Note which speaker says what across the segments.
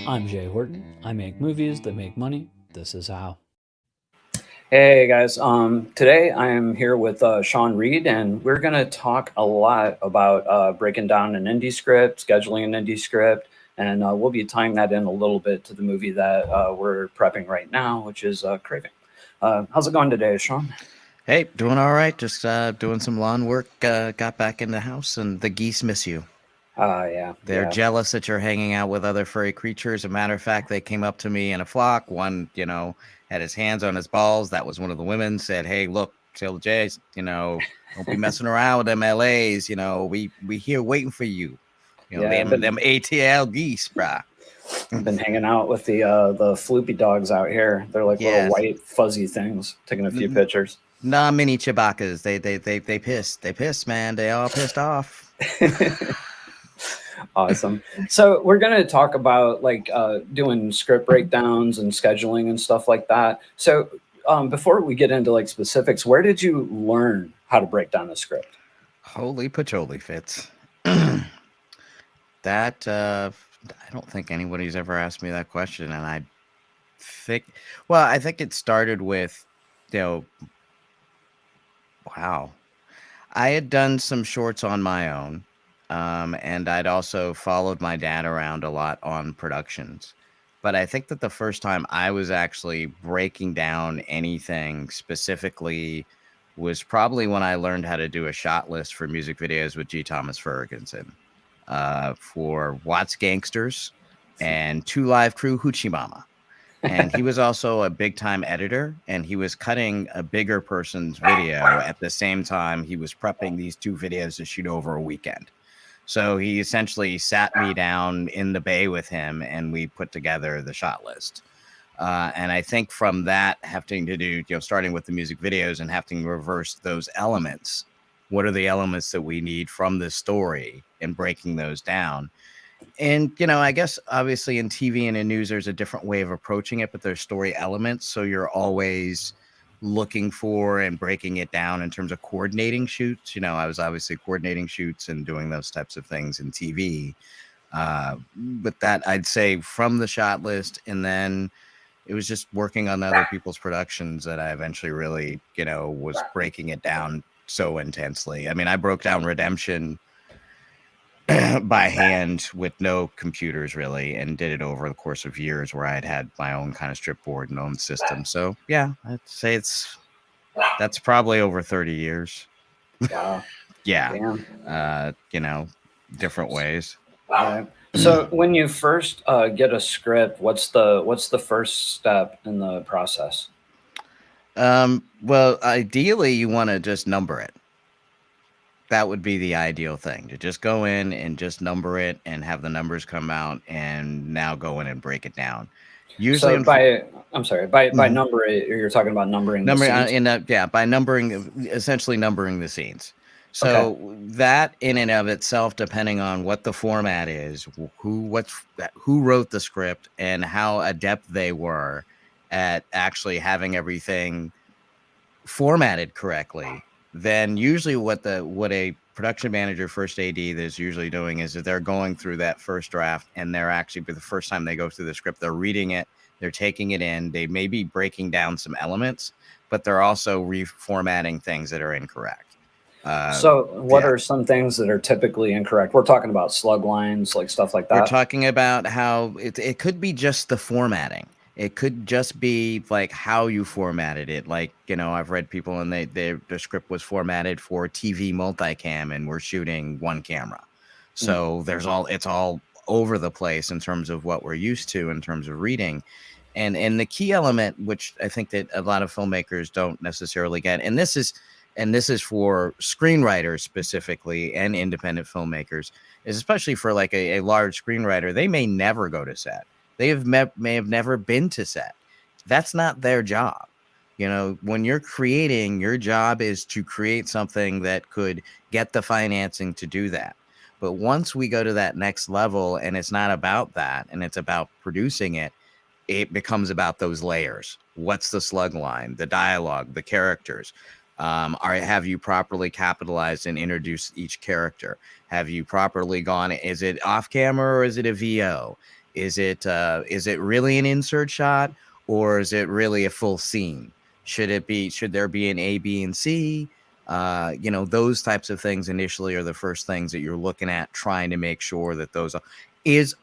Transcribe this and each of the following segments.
Speaker 1: I'm Jay Horton. I make movies that make money. This is how.
Speaker 2: Hey guys, today I am here with Sean Reed, and we're going to talk a lot about breaking down an indie script, scheduling an indie script, and we'll be tying that in a little bit to the movie that we're prepping right now, which is Craving. How's it going today, Sean?
Speaker 3: Hey, doing all right. Just doing some lawn work. Got back in the house, and the geese miss you.
Speaker 2: Yeah.
Speaker 3: They're jealous that you're hanging out with other furry creatures. As a matter of fact, they came up to me in a flock. One, had his hands on his balls. That was one of the women. Said, "Hey, look, Taylor Jays, don't be messing around with them LAs. We here waiting for you. Them ATL geese, brah."
Speaker 2: I've been hanging out with the floopy dogs out here. They're like little white fuzzy things. Taking a few pictures.
Speaker 3: Nah, mini Chewbacca's. They pissed. They pissed, man. They all pissed off.
Speaker 2: Awesome. So we're going to talk about doing script breakdowns and scheduling and stuff like that. So before we get into specifics, where did you learn how to break down a script?
Speaker 3: Holy patchouli Fitz. That I don't think anybody's ever asked me that question, and I think it started with, wow. I had done some shorts on my own. And I'd also followed my dad around a lot on productions. But I think that the first time I was actually breaking down anything specifically was probably when I learned how to do a shot list for music videos with G. Thomas Ferguson for Watts Gangsters and Two Live Crew Hoochie Mama. And he was also a big time editor, and he was cutting a bigger person's video at the same time he was prepping these two videos to shoot over a weekend. So he essentially sat me down in the bay with him, and we put together the shot list. And I think from that, having to do, starting with the music videos and having to reverse those elements, what are the elements that we need from the story, and breaking those down. And, I guess obviously in TV and in news, there's a different way of approaching it, but there's story elements. So you're always looking for and breaking it down in terms of coordinating shoots. I was obviously coordinating shoots and doing those types of things in TV. But that I'd say from the shot list, and then it was just working on other people's productions that I eventually really, was breaking it down so intensely. I mean, I broke down Redemption by hand with no computers really, and did it over the course of years where I had my own kind of strip board and own system. So yeah, I'd say that's probably over 30 years.
Speaker 2: Wow.
Speaker 3: Yeah. Damn. Different ways.
Speaker 2: So when you first get a script, what's the first step in the process?
Speaker 3: Well, ideally you want to just number it. That would be the ideal thing, to just go in and just number it and have the numbers come out, and now go in and break it down. Usually,
Speaker 2: so by number it, you're talking about numbering the scenes?
Speaker 3: By essentially numbering the scenes. So that in and of itself, depending on what the format is, who wrote the script, and how adept they were at actually having everything formatted correctly, then usually what a production manager, first AD, is usually doing is that they're going through that first draft, and they're actually, for the first time they go through the script, they're reading it, they're taking it in, they may be breaking down some elements, but they're also reformatting things that are incorrect.
Speaker 2: So what are some things that are typically incorrect? We're talking about slug lines, like stuff like that.
Speaker 3: We're talking about how it could be just the formatting. It could just be like how you formatted it. Like, I've read people and the script was formatted for TV multicam, and we're shooting one camera. So it's all over the place in terms of what we're used to in terms of reading. And the key element, which I think that a lot of filmmakers don't necessarily get, and this is for screenwriters specifically and independent filmmakers, is especially for like a large screenwriter, they may never go to set. They may have never been to set. That's not their job. When you're creating, your job is to create something that could get the financing to do that. But once we go to that next level, and it's not about that, and it's about producing it, it becomes about those layers. What's the slug line, the dialogue, the characters? Have you properly capitalized and introduced each character? Have you properly gone, is it off camera or is it a VO? Is it really an insert shot, or is it really a full scene? Should there be an A, B, and C? Those types of things initially are the first things that you're looking at, trying to make sure that those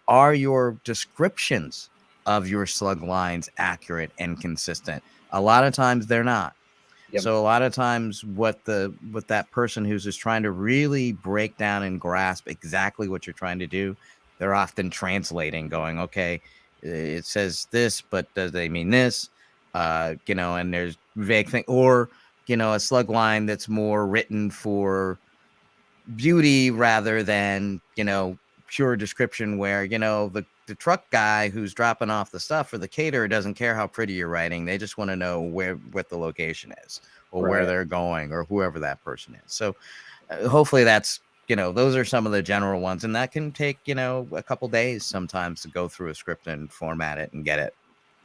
Speaker 3: are your descriptions of your slug lines accurate and consistent. A lot of times they're not.
Speaker 2: Yep.
Speaker 3: So a lot of times what that person who's just trying to really break down and grasp exactly what you're trying to do, they're often translating, going, okay, it says this, but does they mean this? And there's vague thing, or a slug line that's more written for beauty rather than pure description, where the truck guy who's dropping off the stuff, or the caterer, doesn't care how pretty you're writing. They just want to know what the location is, or where they're going, or whoever that person is. So hopefully that's those are some of the general ones, and that can take a couple days sometimes to go through a script and format it and get it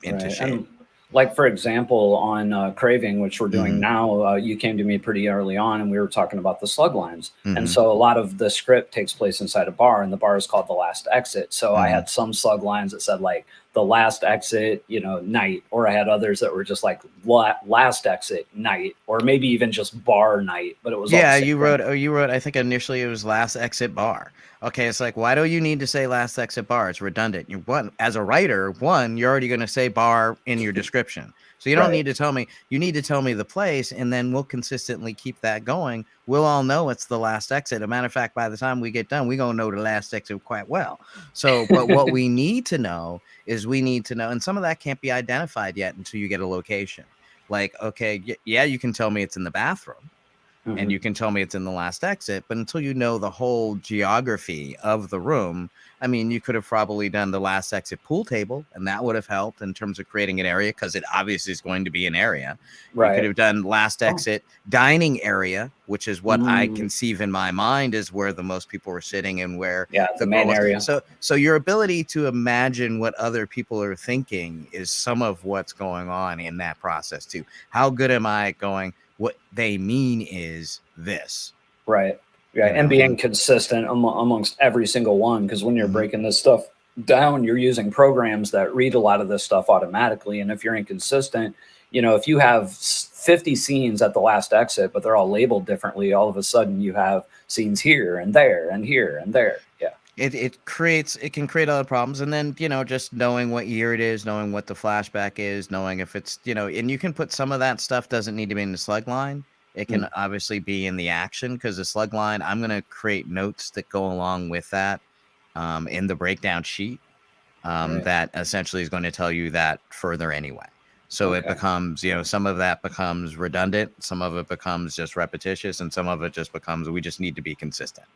Speaker 3: into shape.
Speaker 2: And like, for example, on Craving, which we're doing now, you came to me pretty early on, and we were talking about the slug lines. And so a lot of the script takes place inside a bar, and the bar is called The Last Exit. So I had some slug lines that said, like, the last exit, night, or I had others that were just like last exit night, or maybe even just bar night. But it was
Speaker 3: you wrote, I think initially it was last exit bar. Okay, it's like, why do you need to say last exit bar? It's redundant. As a writer, you're already going to say bar in your description. So you don't need to tell me. You need to tell me the place, and then we'll consistently keep that going. We'll all know it's the last exit. As a matter of fact, by the time we get done, we're going to know the last exit quite well. So, but what we need to know is and some of that can't be identified yet until you get a location. Like, okay, yeah, you can tell me it's in the bathroom. And you can tell me it's in the last exit, but until you know the whole geography of the room, I mean, you could have probably done the last exit pool table, and that would have helped in terms of creating an area, because it obviously is going to be an area. You could have done last exit dining area, which is what I conceive in my mind is where the most people were sitting, and where
Speaker 2: the main area.
Speaker 3: So your ability to imagine what other people are thinking is some of what's going on in that process too. How good am I at going, what they mean is this.
Speaker 2: Right. And being consistent amongst every single one, because when you're breaking this stuff down, you're using programs that read a lot of this stuff automatically. And if you're inconsistent, if you have 50 scenes at the last exit, but they're all labeled differently, all of a sudden you have scenes here and there and here and there. Yeah.
Speaker 3: It can create other problems. And then, just knowing what year it is, knowing what the flashback is, knowing if it's, and you can put some of that stuff, doesn't need to be in the slug line. It can obviously be in the action, because the slug line, I'm going to create notes that go along with that in the breakdown sheet that essentially is going to tell you that further anyway. So it becomes, some of that becomes redundant, some of it becomes just repetitious, and some of it just becomes, we just need to be consistent.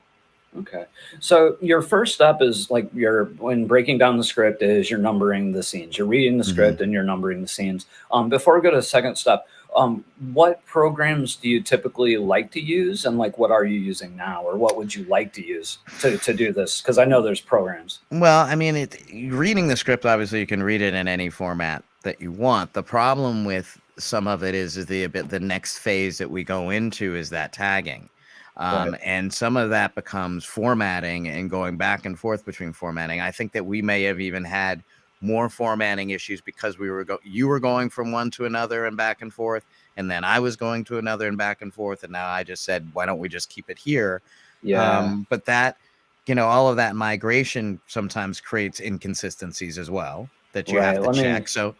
Speaker 2: Okay. So your first step is when breaking down the script is you're numbering the scenes. You're reading the script and you're numbering the scenes. Before we go to the second step, what programs do you typically like to use, and what are you using now, or what would you like to use to do this? Because I know there's programs.
Speaker 3: Well, I mean, reading the script, obviously you can read it in any format that you want. The problem with some of it is the next phase that we go into is that tagging. And some of that becomes formatting and going back and forth between formatting. I think that we may have even had more formatting issues because you were going from one to another and back and forth, and then I was going to another and back and forth, and now I just said, why don't we just keep it here? But that, all of that migration sometimes creates inconsistencies as well that you have to check. So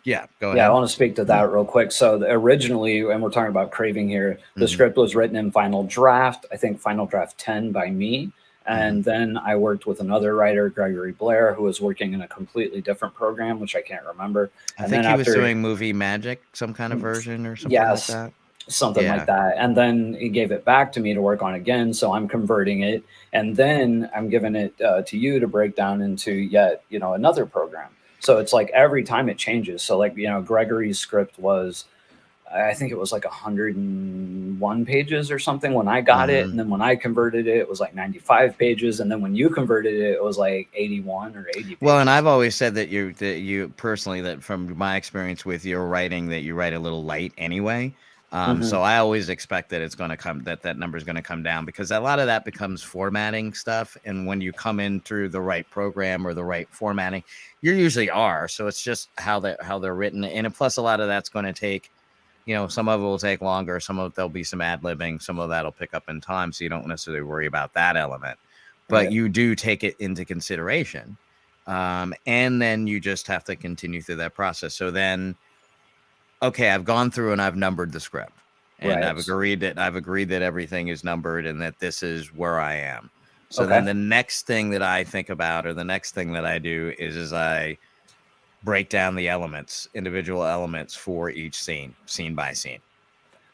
Speaker 3: yeah, go ahead.
Speaker 2: Yeah, I want to speak to that real quick. So originally, and we're talking about Craving here, the script was written in Final Draft, I think Final Draft 10 by me. And then I worked with another writer, Gregory Blair, who was working in a completely different program, which I can't remember.
Speaker 3: I think he was doing Movie Magic, some kind of version or something like that.
Speaker 2: Something like that. And then he gave it back to me to work on again. So I'm converting it. And then I'm giving it to you to break down into yet, another program. So it's like every time it changes. So Gregory's script was, I think it was 101 pages or something when I got it. And then when I converted it, it was 95 pages. And then when you converted it, it was 81 or 80 pages.
Speaker 3: Well, and I've always said that you personally, that from my experience with your writing, that you write a little light anyway. So I always expect that it's going to come, that number is going to come down, because a lot of that becomes formatting stuff. And when you come in through the right program or the right formatting, you usually are. So it's just how they're written. And plus a lot of that's going to take, some of it will take longer. Some of it, there'll be some ad libbing. Some of that'll pick up in time. So you don't necessarily worry about that element, but you do take it into consideration. And then you just have to continue through that process. So then, okay, I've gone through and I've numbered the script, and I've agreed that everything is numbered and that this is where I am. So then the next thing that I think about, or the next thing that I do is I break down the elements, individual elements for each scene by scene.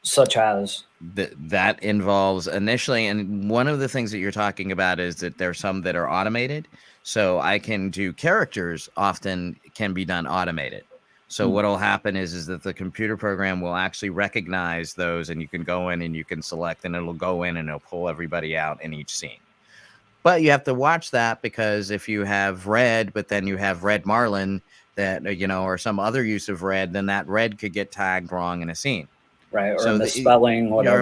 Speaker 2: Such as?
Speaker 3: That involves initially, and one of the things that you're talking about is that there's some that are automated. So I can do characters, often can be done automated. So what'll happen is that the computer program will actually recognize those, and you can go in and you can select, and it'll go in and it'll pull everybody out in each scene. But you have to watch that, because if you have red, but then you have red marlin that, or some other use of red, then that red could get tagged wrong in a scene.
Speaker 2: Right, or so misspelling, whatever.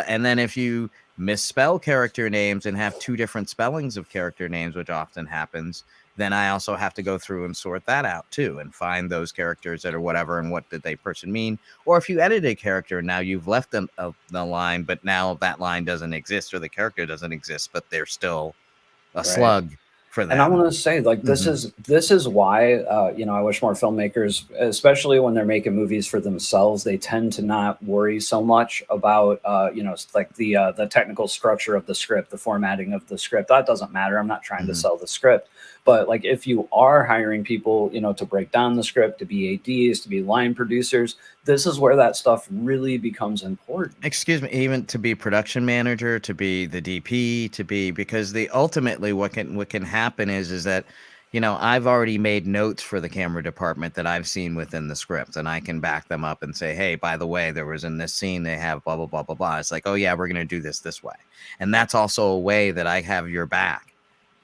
Speaker 3: And then if you misspell character names and have two different spellings of character names, which often happens, then I also have to go through and sort that out too, and find those characters that are whatever, and what did they person mean. Or if you edit a character, now you've left the line, but now that line doesn't exist, or the character doesn't exist, but they're still a slug for them.
Speaker 2: And I want to say, like, this is why, I wish more filmmakers, especially when they're making movies for themselves, they tend to not worry so much about, like the technical structure of the script, the formatting of the script. That doesn't matter. I'm not trying to sell the script. But like, if you are hiring people, to break down the script, to be ADs, to be line producers, this is where that stuff really becomes important.
Speaker 3: Excuse me, even to be production manager, to be the DP, because ultimately what can happen is that, I've already made notes for the camera department that I've seen within the script, and I can back them up and say, hey, by the way, there was in this scene, they have blah, blah, blah, blah, blah. It's like, oh yeah, we're going to do this way. And that's also a way that I have your back,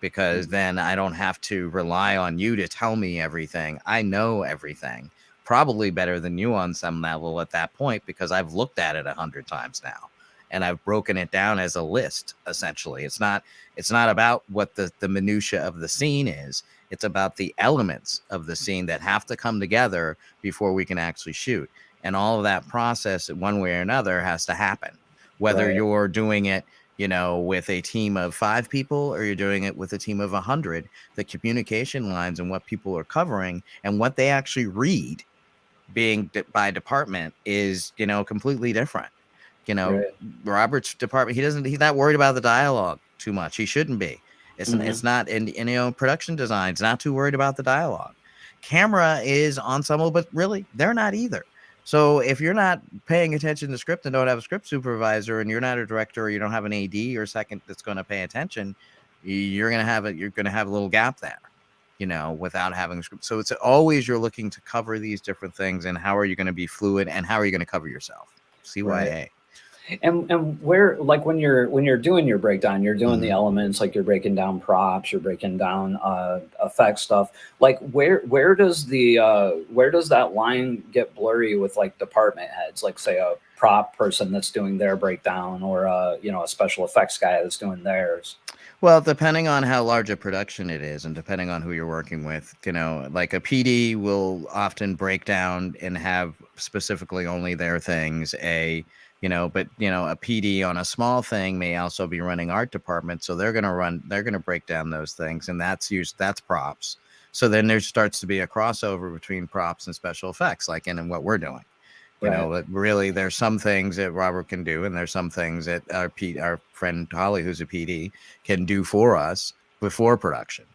Speaker 3: because then I don't have to rely on you to tell me everything. I know everything, probably better than you on some level at that point, because I've looked at it 100 times now, and I've broken it down as a list. Essentially, it's not about what the minutia of the scene is. It's about the elements of the scene that have to come together before we can actually shoot. And all of that process, one way or another, has to happen, whether you're doing it with a team of 5 people, or you're doing it with a team of 100, the communication lines and what people are covering and what they actually read being by department is, completely different. Robert's department, he's not worried about the dialogue too much. He shouldn't be. It's not, and production design's not too worried about the dialogue. Camera is ensemble, but really they're not either. So if you're not paying attention to the script and don't have a script supervisor, and you're not a director, or you don't have an AD or second that's going to pay attention, you're going to have a little gap there, without having a script. So it's always, you're looking to cover these different things, and how are you going to be fluid, and how are you going to cover yourself? CYA.
Speaker 2: And where, like, when you're doing your breakdown, you're doing the elements, like you're breaking down props, you're breaking down effect stuff. Like, where does that line get blurry with, like, department heads, like say a prop person that's doing their breakdown, or a special effects guy that's doing theirs?
Speaker 3: Well, depending on how large a production it is, and depending on who you're working with, like a PD will often break down and have specifically only their things. But a PD on a small thing may also be running art department, so they're going to break down those things, and that's props. So then there starts to be a crossover between props and special effects, like in what we're doing. But really, there's some things that Robert can do, and there's some things that our friend Holly, who's a PD, can do for us before production.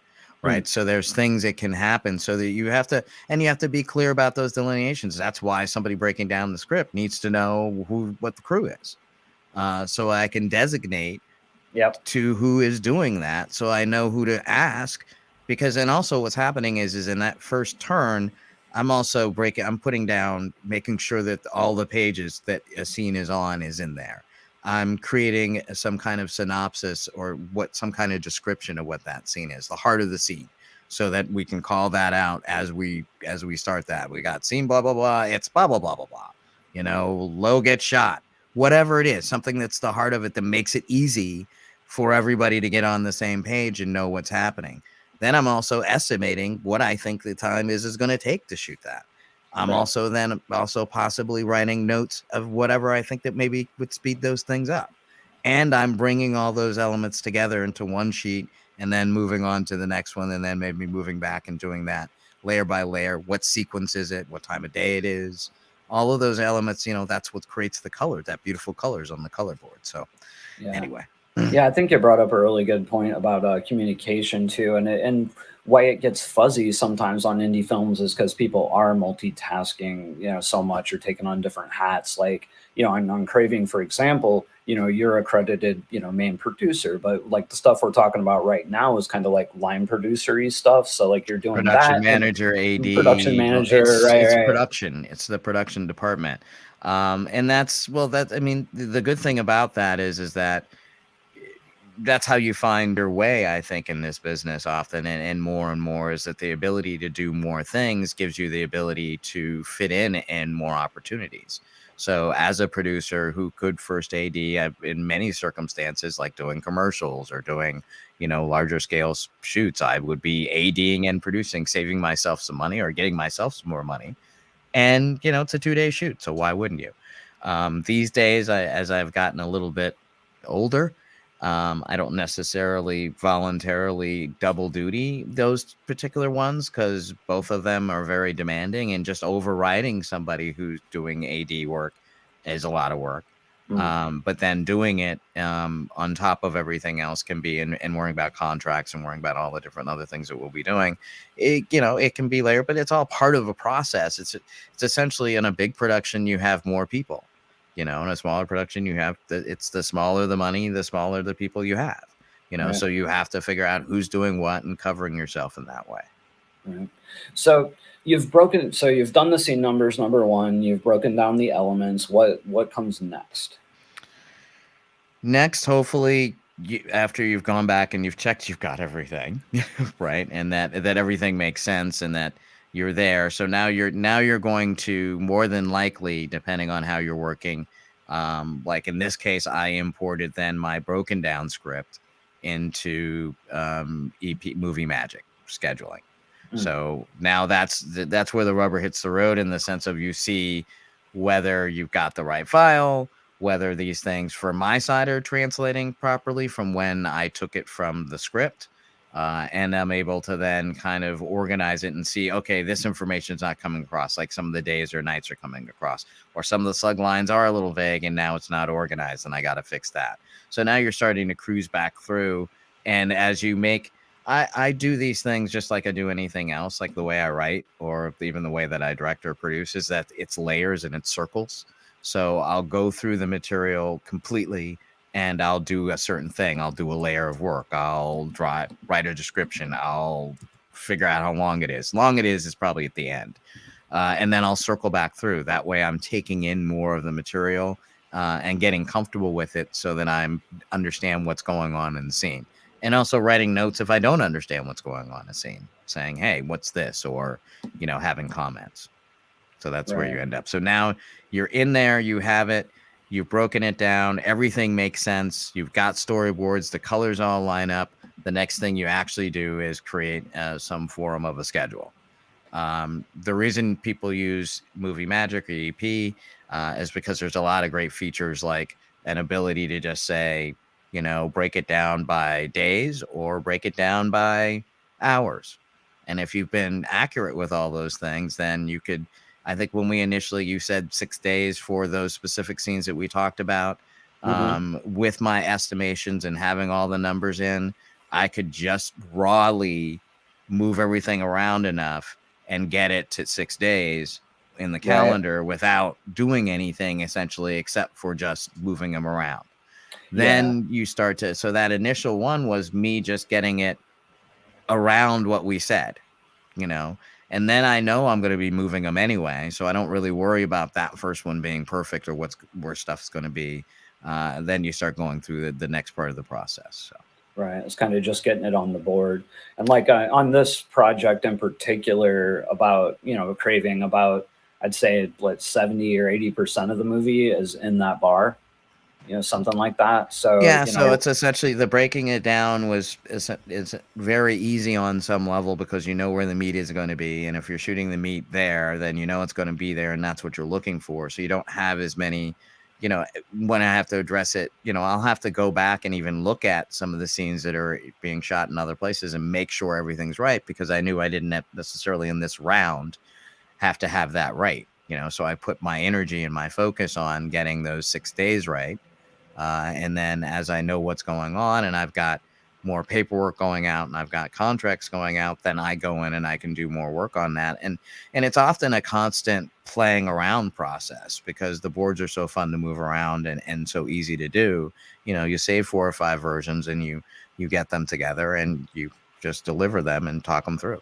Speaker 3: Right. So there's things that can happen, so that you have to be clear about those delineations. That's why somebody breaking down the script needs to know what the crew is. So I can designate to who is doing that, so I know who to ask. Because then also what's happening is in that first turn, I'm also putting down, making sure that all the pages that a scene is on is in there. I'm creating some kind of synopsis, or some kind of description of what that scene is, the heart of the scene, so that we can call that out as we start that. We got scene blah blah blah. It's blah blah blah blah blah. Low gets shot, whatever it is, something that's the heart of it that makes it easy for everybody to get on the same page and know what's happening. Then I'm also estimating what I think the time is going to take to shoot that. I'm also possibly writing notes of whatever I think that maybe would speed those things up. And I'm bringing all those elements together into one sheet and then moving on to the next one, and then maybe moving back and doing that layer by layer. What sequence is it? What time of day it is? All of those elements, that's what creates the color, that beautiful colors on the color board. So anyway.
Speaker 2: Yeah, I think you brought up a really good point about communication too, and why it gets fuzzy sometimes on indie films is because people are multitasking, so much, or taking on different hats. Like, on Craving, for example, you're accredited, main producer, but like the stuff we're talking about right now is kind of like line producer-y stuff. So like you're doing
Speaker 3: production manager, AD,
Speaker 2: production manager,
Speaker 3: it's production. It's the production department, and the good thing about that is that that's how you find your way, I think, in this business often, and more is that the ability to do more things gives you the ability to fit in more opportunities. So as a producer who could first AD in many circumstances, like doing commercials or doing, larger scale shoots, I would be ADing and producing, saving myself some money or getting myself some more money. And, it's a 2-day shoot. So why wouldn't you? These days, as I've gotten a little bit older, I don't necessarily voluntarily double duty those particular ones because both of them are very demanding, and just overriding somebody who's doing AD work is a lot of work. But then doing it on top of everything else can be, and worrying about contracts and worrying about all the different other things that we'll be doing, it can be layered, but it's all part of a process. It's essentially, in a big production, you have more people. In a smaller production, it's the smaller the money, the smaller the people you have, right. So you have to figure out who's doing what and covering yourself in that way.
Speaker 2: Right. So you've done the scene numbers, number one, you've broken down the elements. What comes next?
Speaker 3: Next, hopefully, after you've gone back and you've checked, you've got everything, right? And that everything makes sense and that you're there. So now you're going to, more than likely, depending on how you're working, like in this case, I imported then my broken down script into EP Movie Magic scheduling. So now that's where the rubber hits the road, in the sense of you see whether you've got the right file, whether these things from my side are translating properly from when I took it from the script. And I'm able to then kind of organize it and see, okay, this information is not coming across, like some of the days or nights are coming across, or some of the slug lines are a little vague and now it's not organized and I got to fix that. So now you're starting to cruise back through. And as you make, I do these things just like I do anything else, like the way I write or even the way that I direct or produce, is that it's layers and it's circles. So I'll go through the material completely and I'll do a certain thing. I'll do a layer of work. I'll write a description. I'll figure out how long it is. Long it is probably at the end. And then I'll circle back through. That way I'm taking in more of the material and getting comfortable with it so that I understand what's going on in the scene. And also writing notes if I don't understand what's going on in a scene, saying, hey, what's this? Or, having comments. So that's where you end up. So now you're in there, you have it, you've broken it down, everything makes sense, you've got storyboards, the colors all line up. The next thing you actually do is create some form of a schedule. The reason people use Movie Magic or EP is because there's a lot of great features, like an ability to just say, break it down by days or break it down by hours. And if you've been accurate with all those things, then you could, I think when you said 6 days for those specific scenes that we talked about, with my estimations and having all the numbers in, I could just rawly move everything around enough and get it to 6 days in the calendar without doing anything essentially, except for just moving them around. Then you start to, so that initial one was me just getting it around what we said, and then I know I'm going to be moving them anyway. So I don't really worry about that first one being perfect or where stuff's going to be. Then you start going through the next part of the process. So.
Speaker 2: Right. It's kind of just getting it on the board. And like on this project in particular about, Craving, about I'd say what 70 or 80% of the movie is in that bar, something like that. So,
Speaker 3: Yeah, so it's essentially the breaking it down is very easy on some level because you know where the meat is going to be, and if you're shooting the meat there, then you know it's going to be there, and that's what you're looking for. So you don't have as many, when I have to address it, I'll have to go back and even look at some of the scenes that are being shot in other places and make sure everything's right because I knew I didn't necessarily in this round have to have that right. So I put my energy and my focus on getting those 6 days right. And then as I know what's going on and I've got more paperwork going out and I've got contracts going out, then I go in and I can do more work on that. And it's often a constant playing around process because the boards are so fun to move around and so easy to do. You save 4 or 5 versions and you get them together and you just deliver them and talk them through.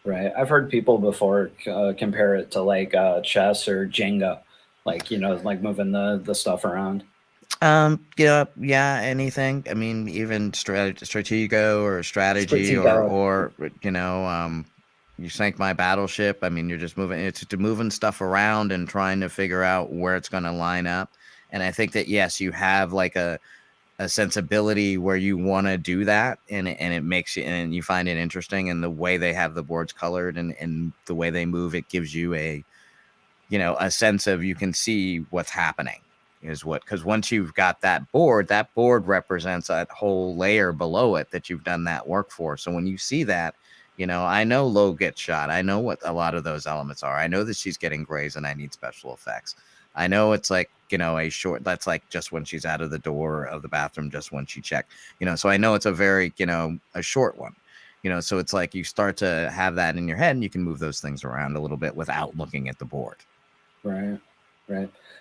Speaker 2: Right. I've heard people before compare it to like chess or Jenga, like, like moving the stuff around.
Speaker 3: Yeah, anything. I mean, even Stratego or strategy or you sank my battleship. I mean, you're just moving stuff around and trying to figure out where it's going to line up. And I think that, yes, you have like a sensibility where you want to do that and it makes you, and you find it interesting, and the way they have the boards colored and the way they move, it gives you a sense of, you can see what's happening. Because once you've got that board represents that whole layer below it that you've done that work for. So when you see that, I know Lo gets shot. I know what a lot of those elements are. I know that she's getting grazed and I need special effects. I know it's like, a short, that's like just when she's out of the door of the bathroom, just when she checked, so I know it's a very, a short one, so it's like you start to have that in your head and you can move those things around a little bit without looking at the board.
Speaker 2: Right.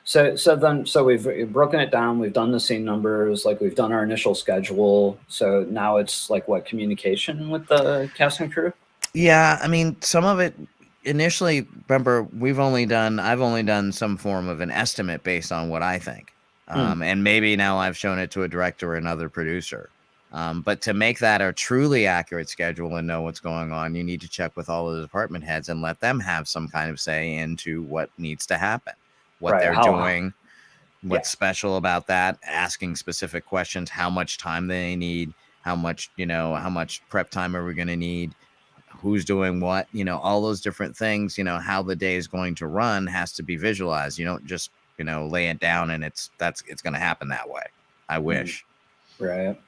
Speaker 2: So we've broken it down. We've done the scene numbers, like we've done our initial schedule. So now it's like what, communication with the cast and crew?
Speaker 3: Yeah, I mean, some of it initially, remember, I've only done some form of an estimate based on what I think. And maybe now I've shown it to a director or another producer. But to make that a truly accurate schedule and know what's going on, you need to check with all of the department heads and let them have some kind of say into what needs to happen, what they're doing, what's special about that, asking specific questions, how much time they need, how much prep time are we going to need, who's doing what, all those different things, how the day is going to run has to be visualized. You don't just, lay it down and it's going to happen that way. I wish.
Speaker 2: Right.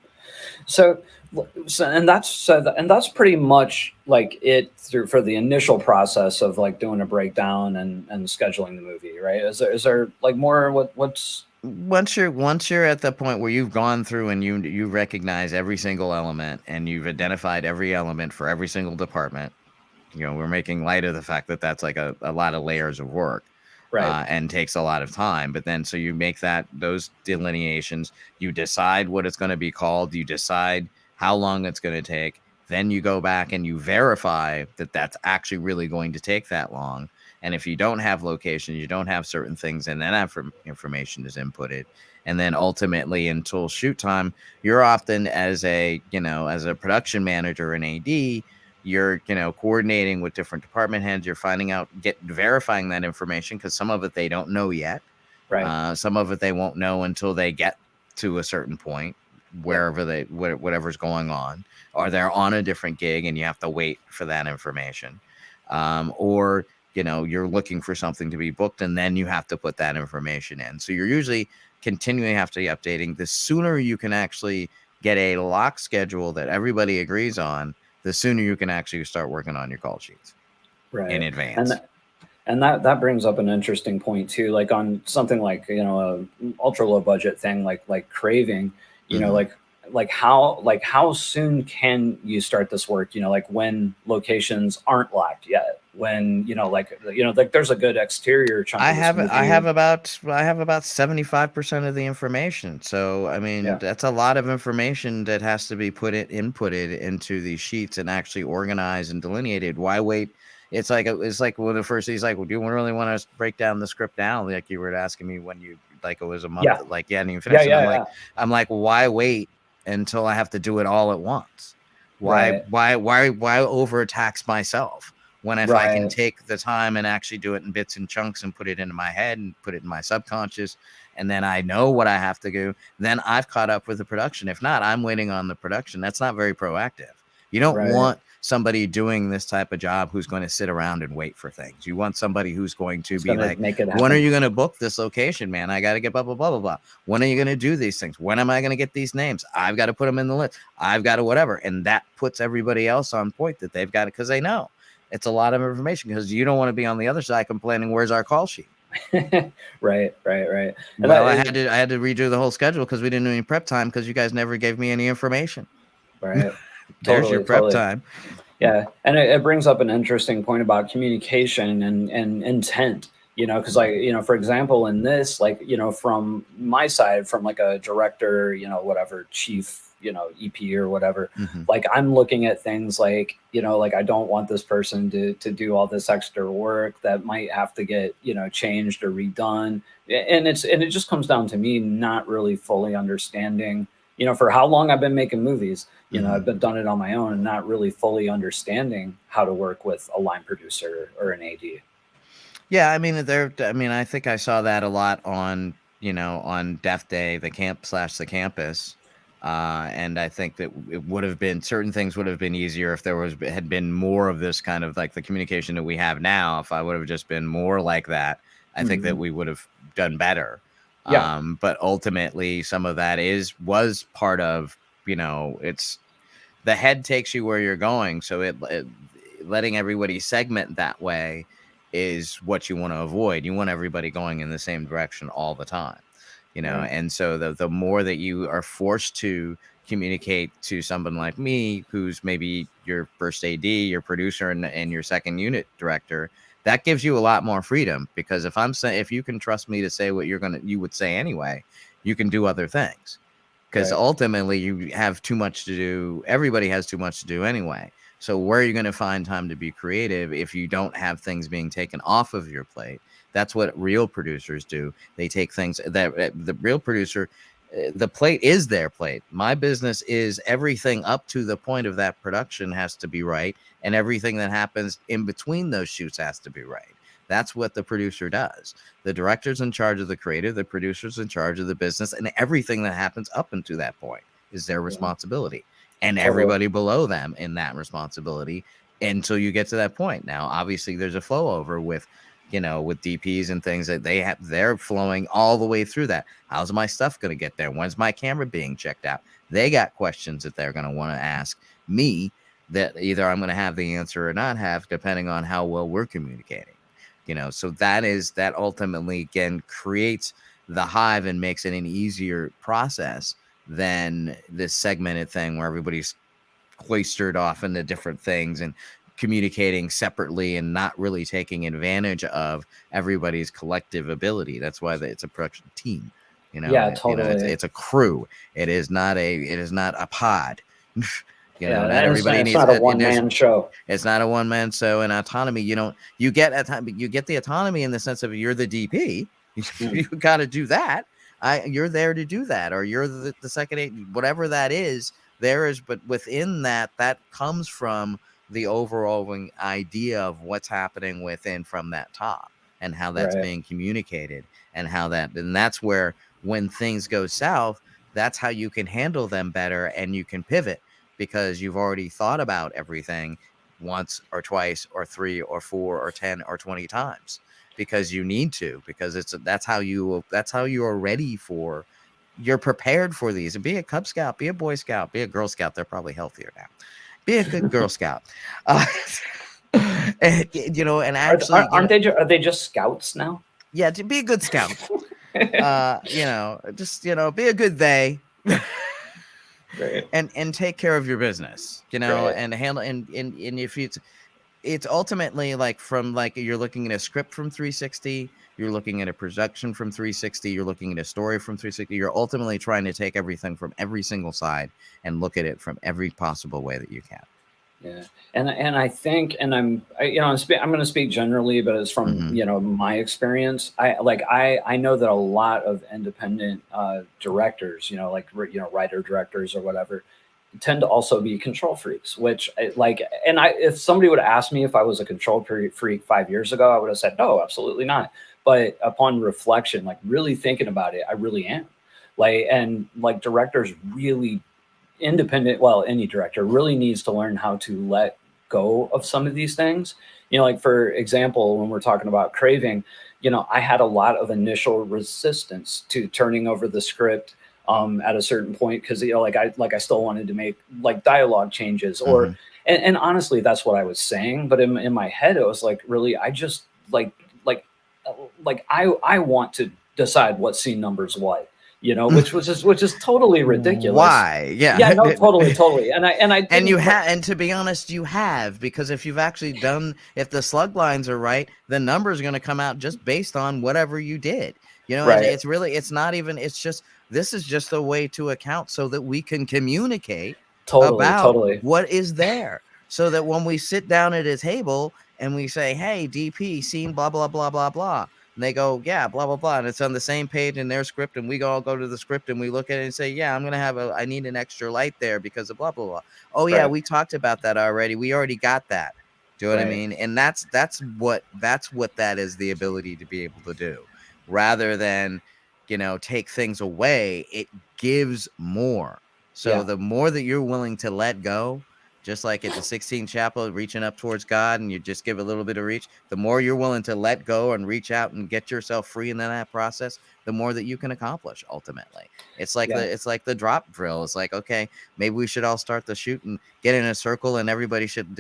Speaker 2: So that's pretty much like it for the initial process of like doing a breakdown and scheduling the movie, right? Is there like more what's
Speaker 3: once you're at the point where you've gone through and you recognize every single element and you've identified every element for every single department, we're making light of the fact that that's like a lot of layers of work.
Speaker 2: Right.
Speaker 3: And takes a lot of time. But then, so you make those delineations, you decide what it's going to be called, you decide how long it's going to take. Then you go back and you verify that that's actually really going to take that long. And if you don't have locations, you don't have certain things, and then that information is inputted. And then ultimately, until shoot time, you're often as a production manager and AD, you're coordinating with different department heads, you're verifying that information, because some of it they don't know yet,
Speaker 2: right?
Speaker 3: Some of it they won't know until they get to a certain point, whatever's going on, or they're on a different gig and you have to wait for that information, or you're looking for something to be booked and then you have to put that information in. So you're usually continuing have to be updating. The sooner you can actually get a lock schedule that everybody agrees on, the sooner you can actually start working on your call sheets in advance.
Speaker 2: And that brings up an interesting point too, like on something like, a ultra low budget thing, like Craving, like how soon can you start this work? Like when locations aren't locked yet, when, like there's a good exterior chunk. I have
Speaker 3: about 75% of the information. So, I mean, that's a lot of information that has to be inputted into these sheets and actually organized and delineated. Why wait? It's like when the first, he's like, well, do you really want to break down the script down? Like you were asking me when you, like, it was a month, like, and you finished. I'm like, why wait until I have to do it all at once? Why overtax myself? When if I can
Speaker 2: Right.
Speaker 3: take the time and actually do it in bits and chunks and put it into my head and put it in my subconscious, and then I know what I have to do, then I've caught up with the production. If not, I'm waiting on the production. That's not very proactive. You don't
Speaker 2: Right.
Speaker 3: want somebody doing this type of job who's going to sit around and wait for things. You want somebody who's going to
Speaker 2: It's
Speaker 3: be
Speaker 2: gonna
Speaker 3: like,
Speaker 2: make it
Speaker 3: when are
Speaker 2: happen.
Speaker 3: you going to book this location, man? I got to get blah, blah, blah, blah, blah. When are you going to do these things? When am I going to get these names? I've got to put them in the list. I've got to whatever. And that puts everybody else on point that they've got it, because they know it's a lot of information, because you don't want to be on the other side complaining, where's our call sheet?
Speaker 2: Right. And
Speaker 3: Well, I had to redo the whole schedule because we didn't do any prep time because you guys never gave me any information.
Speaker 2: Right.
Speaker 3: There's your prep
Speaker 2: Totally.
Speaker 3: time.
Speaker 2: Yeah, and it brings up an interesting point about communication and intent. Because like for example, in this, like from my side, from like a director, whatever chief, EP or whatever, like I'm looking at things like like I don't want this person to do all this extra work that might have to get changed or redone, and it just comes down to me not really fully understanding for how long I've been making movies. I've been done it on my own and not really fully understanding how to work with a line producer or an AD.
Speaker 3: Yeah, I mean, I think I saw that a lot on, on DEATHDAY, the camp/the campus. And I think that it would have been, certain things would have been easier if there had been more of this kind of like the communication that we have now. If I would have just been more like that, I think that we would have done better.
Speaker 2: Yeah.
Speaker 3: But ultimately some of that was part of, it's, the head takes you where you're going. So it letting everybody segment that way is what you want to avoid. You want everybody going in the same direction all the time,
Speaker 2: Right.
Speaker 3: and so the more that you are forced to communicate to someone like me, who's maybe your first AD, your producer, and your second unit director, that gives you a lot more freedom, because if you can trust me to say what you would say anyway, you can do other things. Because
Speaker 2: Right.
Speaker 3: ultimately you have too much to do. Everybody has too much to do anyway. So where are you going to find time to be creative if you don't have things being taken off of your plate? That's what real producers do. They take things that the real producer, the plate is their plate. My business is everything up to the point of that production has to be right, and everything that happens in between those shoots has to be right. That's what the producer does. The director's in charge of the creative, the producer's in charge of the business, and everything that happens up until that point is their responsibility. And
Speaker 2: Totally.
Speaker 3: everybody below them in that responsibility until you get to that point. Now, obviously, there's a flow over with DPs and things that they're flowing all the way through that. How's my stuff going to get there? When's my camera being checked out? They got questions that they're going to want to ask me that either I'm going to have the answer or not have, depending on how well we're communicating. So that ultimately again creates the hive and makes it an easier process than this segmented thing where everybody's cloistered off into different things and communicating separately and not really taking advantage of everybody's collective ability. That's why it's a production team.
Speaker 2: Yeah, totally.
Speaker 3: It's a crew. It is not a pod.
Speaker 2: Yeah,
Speaker 3: Not
Speaker 2: and
Speaker 3: everybody
Speaker 2: it's
Speaker 3: needs
Speaker 2: not a one-man show.
Speaker 3: It's not a one-man show. And autonomy, you get the autonomy in the sense of you're the DP. You got to do that. You're there to do that, or you're the second aid, whatever that is. But within that comes from the overall idea of what's happening within from that top and how that's being communicated, and that's where when things go south, that's how you can handle them better and you can pivot, because you've already thought about everything once or twice or 3 or 4 or 10 or 20 times, because you need to, because that's how you are ready for, you're prepared for these. And be a Cub Scout, be a Boy Scout, be a Girl Scout. They're probably healthier now. Be a good Girl Scout. And actually,
Speaker 2: are they just scouts now?
Speaker 3: Yeah, to be a good scout. Just be a good they.
Speaker 2: Right.
Speaker 3: And take care of your business, and handle and if it's ultimately like from like you're looking at a script from 360, you're looking at a production from 360, you're looking at a story from 360, you're ultimately trying to take everything from every single side and look at it from every possible way that you can.
Speaker 2: Yeah, and I think, and I'm going to speak generally, but it's from my experience. I know that a lot of independent directors, like writer directors or whatever, tend to also be control freaks, which if somebody would ask me if I was a control freak 5 years ago, I would have said, no, absolutely not. But upon reflection, like really thinking about it, I really am. And directors really any director really needs to learn how to let go of some of these things. Like for example, when we're talking about Craving, I had a lot of initial resistance to turning over the script at a certain point, because I still wanted to make like dialogue changes or and honestly that's what I was saying, but in my head it was like, really, I just I want to decide what scene numbers what, which is totally ridiculous.
Speaker 3: Why?
Speaker 2: Yeah, no, totally. And
Speaker 3: you have, and to be honest, you have, because if you've actually done, if the slug lines are right, the number is going to come out just based on whatever you did.
Speaker 2: Right.
Speaker 3: It's really, it's not even, it's just, this is just a way to account so that we can communicate about what is there. So that when we sit down at a table and we say, hey, DP, scene, blah, blah, blah, blah, blah. And they go, yeah, blah, blah, blah. And it's on the same page in their script. And we all go to the script and we look at it and say, yeah, I'm going to have I need an extra light there because of blah, blah, blah. Oh, yeah, we talked about that already. We already got that. Do you know what I mean? And that's what that is, the ability to be able to do, rather than, take things away. It gives more. So the more that you're willing to let go, just like at the Sistine Chapel, reaching up towards God, and you just give a little bit of reach, the more you're willing to let go and reach out and get yourself free in that process, the more that you can accomplish ultimately. It's like the drop drill. It's like, okay, maybe we should all start the shoot and get in a circle and everybody should,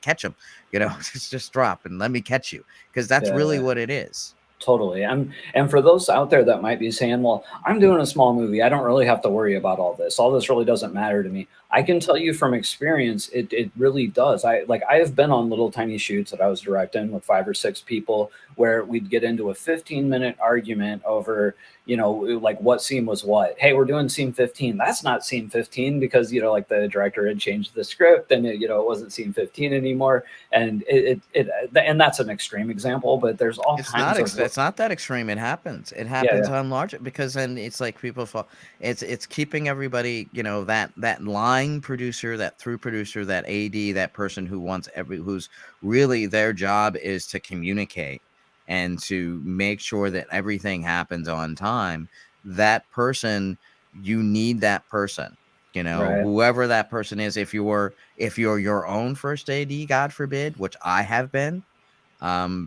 Speaker 3: catch them, just drop and let me catch you. Because that's really what it is.
Speaker 2: Totally. And for those out there that might be saying, well, I'm doing a small movie, I don't really have to worry about all this really doesn't matter to me. I can tell you from experience, it really does. I have been on little tiny shoots that I was directing with 5 or 6 people, where we'd get into a 15-minute argument over, what scene was what. Hey, we're doing scene 15. That's not scene 15 because, the director had changed the script and it wasn't scene 15 anymore. And and that's an extreme example, but there's all kinds of.
Speaker 3: It's not that extreme. It happens. It happens on larger, because then it's like people fall. It's keeping everybody, that line producer, that through producer, that AD, that person who wants who's really their job is to communicate and to make sure that everything happens on time. That person, you need that person, whoever that person is. If you're your own first AD, God forbid, which I have been,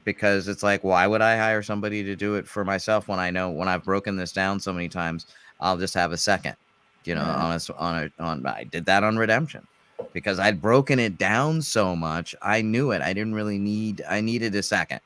Speaker 3: because it's like, why would I hire somebody to do it for myself when I know, when I've broken this down so many times, I'll just have a second, I did that on Redemption because I'd broken it down so much. I knew it. I didn't really I needed a second,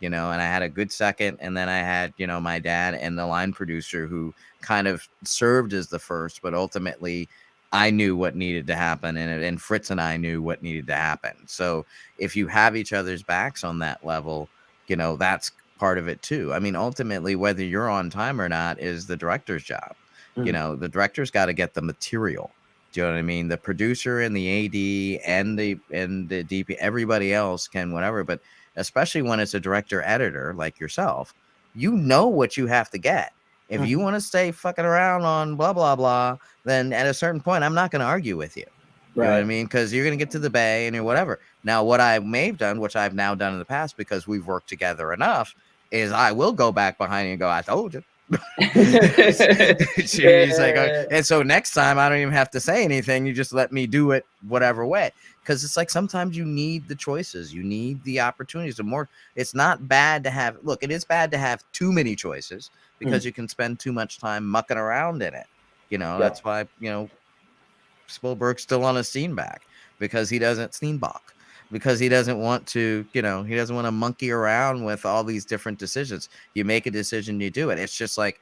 Speaker 3: and I had a good second. And then I had, my dad and the line producer who kind of served as the first, but ultimately I knew what needed to happen, and Fritz and I knew what needed to happen. So if you have each other's backs on that level, that's part of it too. I mean, ultimately, whether you're on time or not is the director's job. The director's got to get the material. Do you know what I mean? The producer and the AD and the DP, everybody else can whatever, but especially when it's a director editor like yourself, what you have to get. If you want to stay fucking around on blah, blah, blah, then at a certain point, I'm not going to argue with you. You know what I mean? Because you're going to get to the bay and you're whatever. Now, what I may have done, which I've now done in the past because we've worked together enough, is I will go back behind you and go, I told you. He's like, and so next time I don't even have to say anything. You just let me do it whatever way. Because it's like sometimes you need the choices. You need the opportunities. It's not bad to have, it is bad to have too many choices, because you can spend too much time mucking around in it. That's why, Spielberg's still on a Steenbeck, because he doesn't want to, he doesn't want to monkey around with all these different decisions. You make a decision, you do it. It's just like,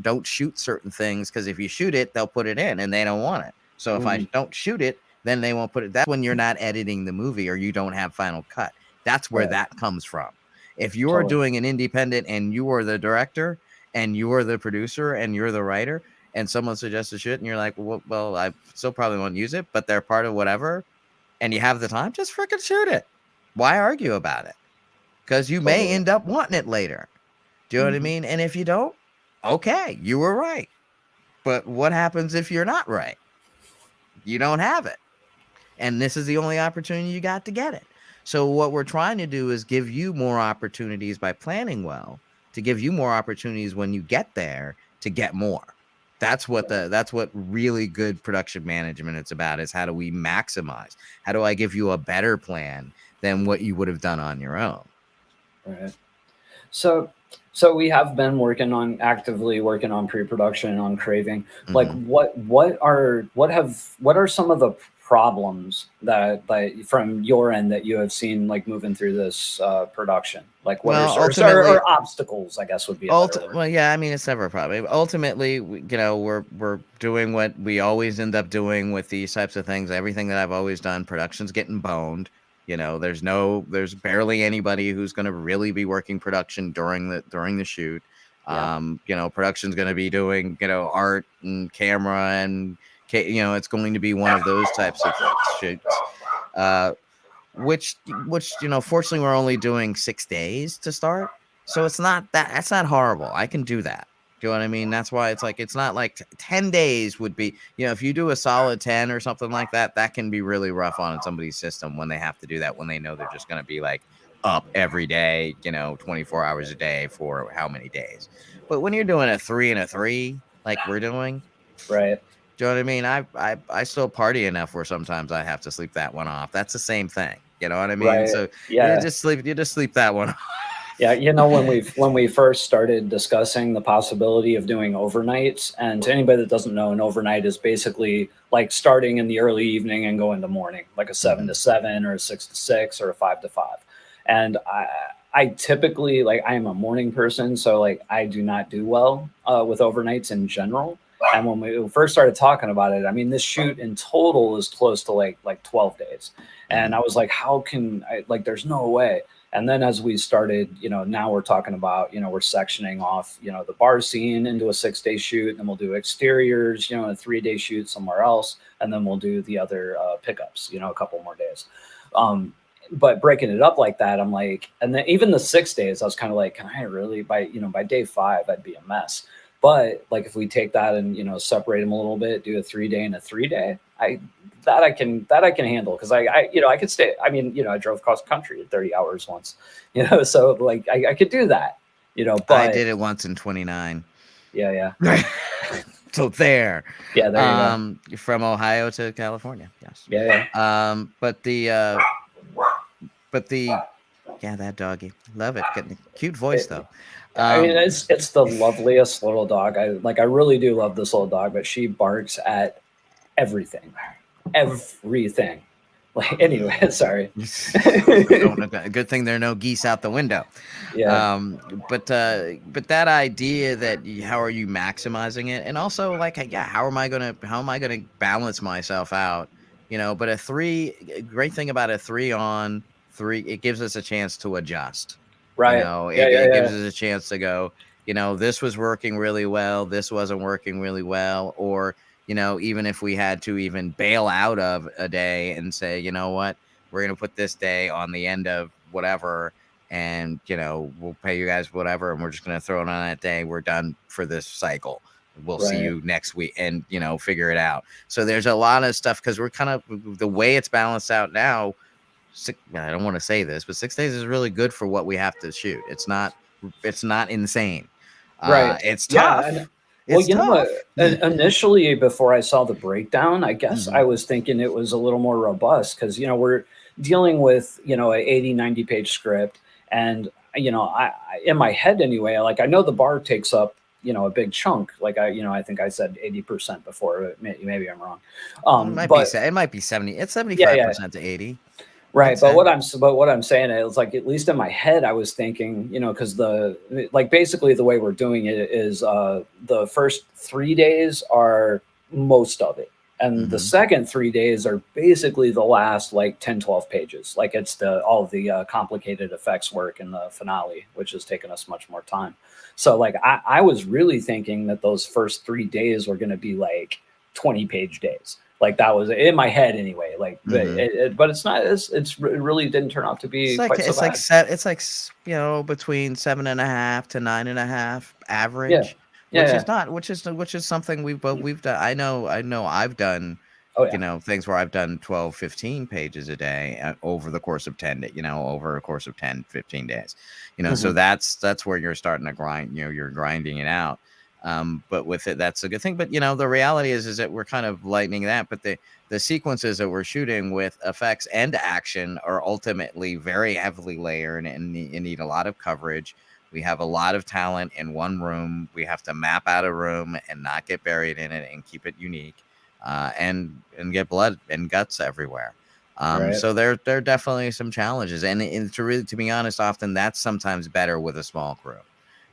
Speaker 3: don't shoot certain things, because if you shoot it, they'll put it in and they don't want it. So if I don't shoot it, then they won't put it. That's when you're not editing the movie or you don't have final cut. That's where that comes from. If you're doing an independent and you are the director and you are the producer and you're the writer, and someone suggests a shit and you're like, well, I still probably won't use it, but they're part of whatever, and you have the time, just freaking shoot it. Why argue about it? Because you may end up wanting it later. Do you know what I mean? And if you don't, okay, you were right. But what happens if you're not right? you don't have it. And this is the only opportunity you got to get it. So what we're trying to do is give you more opportunities by planning well, to give you more opportunities when you get there to get more. That's what really good production management is about, is how do we maximize? How do I give you a better plan than what you would have done on your own?
Speaker 2: Right. So we have been actively working on pre-production on Craving. Like
Speaker 3: Mhm.
Speaker 2: what are some of the problems that from your end that you have seen like moving through this production? Like what are
Speaker 3: Well, ultimately,
Speaker 2: or obstacles, I guess would be a better word.
Speaker 3: well, yeah, I mean, it's never a problem. Ultimately, we're doing what we always end up doing with these types of things. Everything that I've always done, production's getting boned. There's barely anybody who's going to really be working production during the shoot.
Speaker 2: Yeah.
Speaker 3: Production's going to be doing art and camera and it's going to be one of those types of shoots. Which fortunately we're only doing 6 days to start, so that's not horrible. I can do that. Do you know what I mean? That's why it's not like 10 days would be, if you do a solid 10 or something like that, that can be really rough on somebody's system when they have to do that, when they know they're just going to be like up every day, 24 hours a day for how many days. But when you're doing a 3 and a 3 like we're doing,
Speaker 2: Right.
Speaker 3: do you know what I mean? I still party enough where sometimes I have to sleep that one off. That's the same thing. You know what I mean?
Speaker 2: Right.
Speaker 3: So
Speaker 2: Yeah.
Speaker 3: you just sleep that one off.
Speaker 2: Yeah, when we first started discussing the possibility of doing overnights, and to anybody that doesn't know, an overnight is basically like starting in the early evening and going to morning, like a 7 to 7 or a 6 to 6 or a 5 to 5. And I typically, like, I am a morning person, so like I do not do well with overnights in general. And when we first started talking about it, I mean, this shoot in total is close to like 12 days. And I was like, how can I, like, there's no way. And then as we started, now we're talking about, we're sectioning off, the bar scene into a 6-day shoot, and then we'll do exteriors, a 3-day shoot somewhere else, and then we'll do the other pickups, a couple more days. But breaking it up like that, I'm like, and then even the 6 days, I was kind of like, can I really, by day 5, I'd be a mess. But like if we take that and separate them a little bit, do a 3-day and a 3-day, I can handle, because I could stay. I mean, I drove cross country at 30 hours once, so like I could do that, but
Speaker 3: I did it once in 29.
Speaker 2: Yeah.
Speaker 3: So there.
Speaker 2: Yeah, there you
Speaker 3: go. From Ohio to California. Yes.
Speaker 2: Yeah.
Speaker 3: But the yeah, that doggy, love it. Getting a cute voice though.
Speaker 2: I mean, it's the loveliest little dog. I really do love this little dog, but she barks at everything. Like, anyway, sorry.
Speaker 3: Good thing there are no geese out the window.
Speaker 2: Yeah.
Speaker 3: But that idea that how are you maximizing it, and also like, yeah, how am I gonna balance myself out? But great thing about a 3 on 3, it gives us a chance to adjust.
Speaker 2: Right.
Speaker 3: It gives us a chance to go, this was working really well, this wasn't working really well, or even if we had to even bail out of a day and say, you know what, we're going to put this day on the end of whatever, and we'll pay you guys whatever, and we're just going to throw it on that day. We're done for this cycle. We'll see you next week, and figure it out. So there's a lot of stuff, because we're kind of, the way it's balanced out now, I don't want to say this, but 6 days is really good for what we have to shoot. It's not insane.
Speaker 2: Right.
Speaker 3: It's tough.
Speaker 2: Yeah, well, what? Initially, before I saw the breakdown, I guess I was thinking it was a little more robust, because, we're dealing with, a 80, 90 page script. And, I in my head anyway, like, I know the bar takes up, a big chunk. Like I think I said 80% before, maybe I'm wrong.
Speaker 3: It might be 70. It's 75% to 80.
Speaker 2: Right. But what I'm saying is, like, at least in my head, I was thinking, because basically the way we're doing it is the first 3 days are most of it. And the second 3 days are basically the last like 10, 12 pages. Like, it's all of the complicated effects work in the finale, which has taken us much more time. So like, I was really thinking that those first 3 days were going to be like 20-page days. Like, that was in my head anyway. Like, but it's not. It really didn't turn out to be quite so bad.
Speaker 3: It's like between 7.5 to 9.5 average. Which is something we've done. I know I've done
Speaker 2: Oh yeah.
Speaker 3: things where I've done 12, 15 pages a day over the course of 10, over a course of 10, 15 days, so that's where you're starting to grind, you're grinding it out. But with it, that's a good thing. But, the reality is that we're kind of lightening that, but the sequences that we're shooting with effects and action are ultimately very heavily layered and need a lot of coverage. We have a lot of talent in one room. We have to map out a room and not get buried in it and keep it unique, and get blood and guts everywhere.
Speaker 2: Right.
Speaker 3: So there are definitely some challenges, and to be honest, often that's sometimes better with a small crew,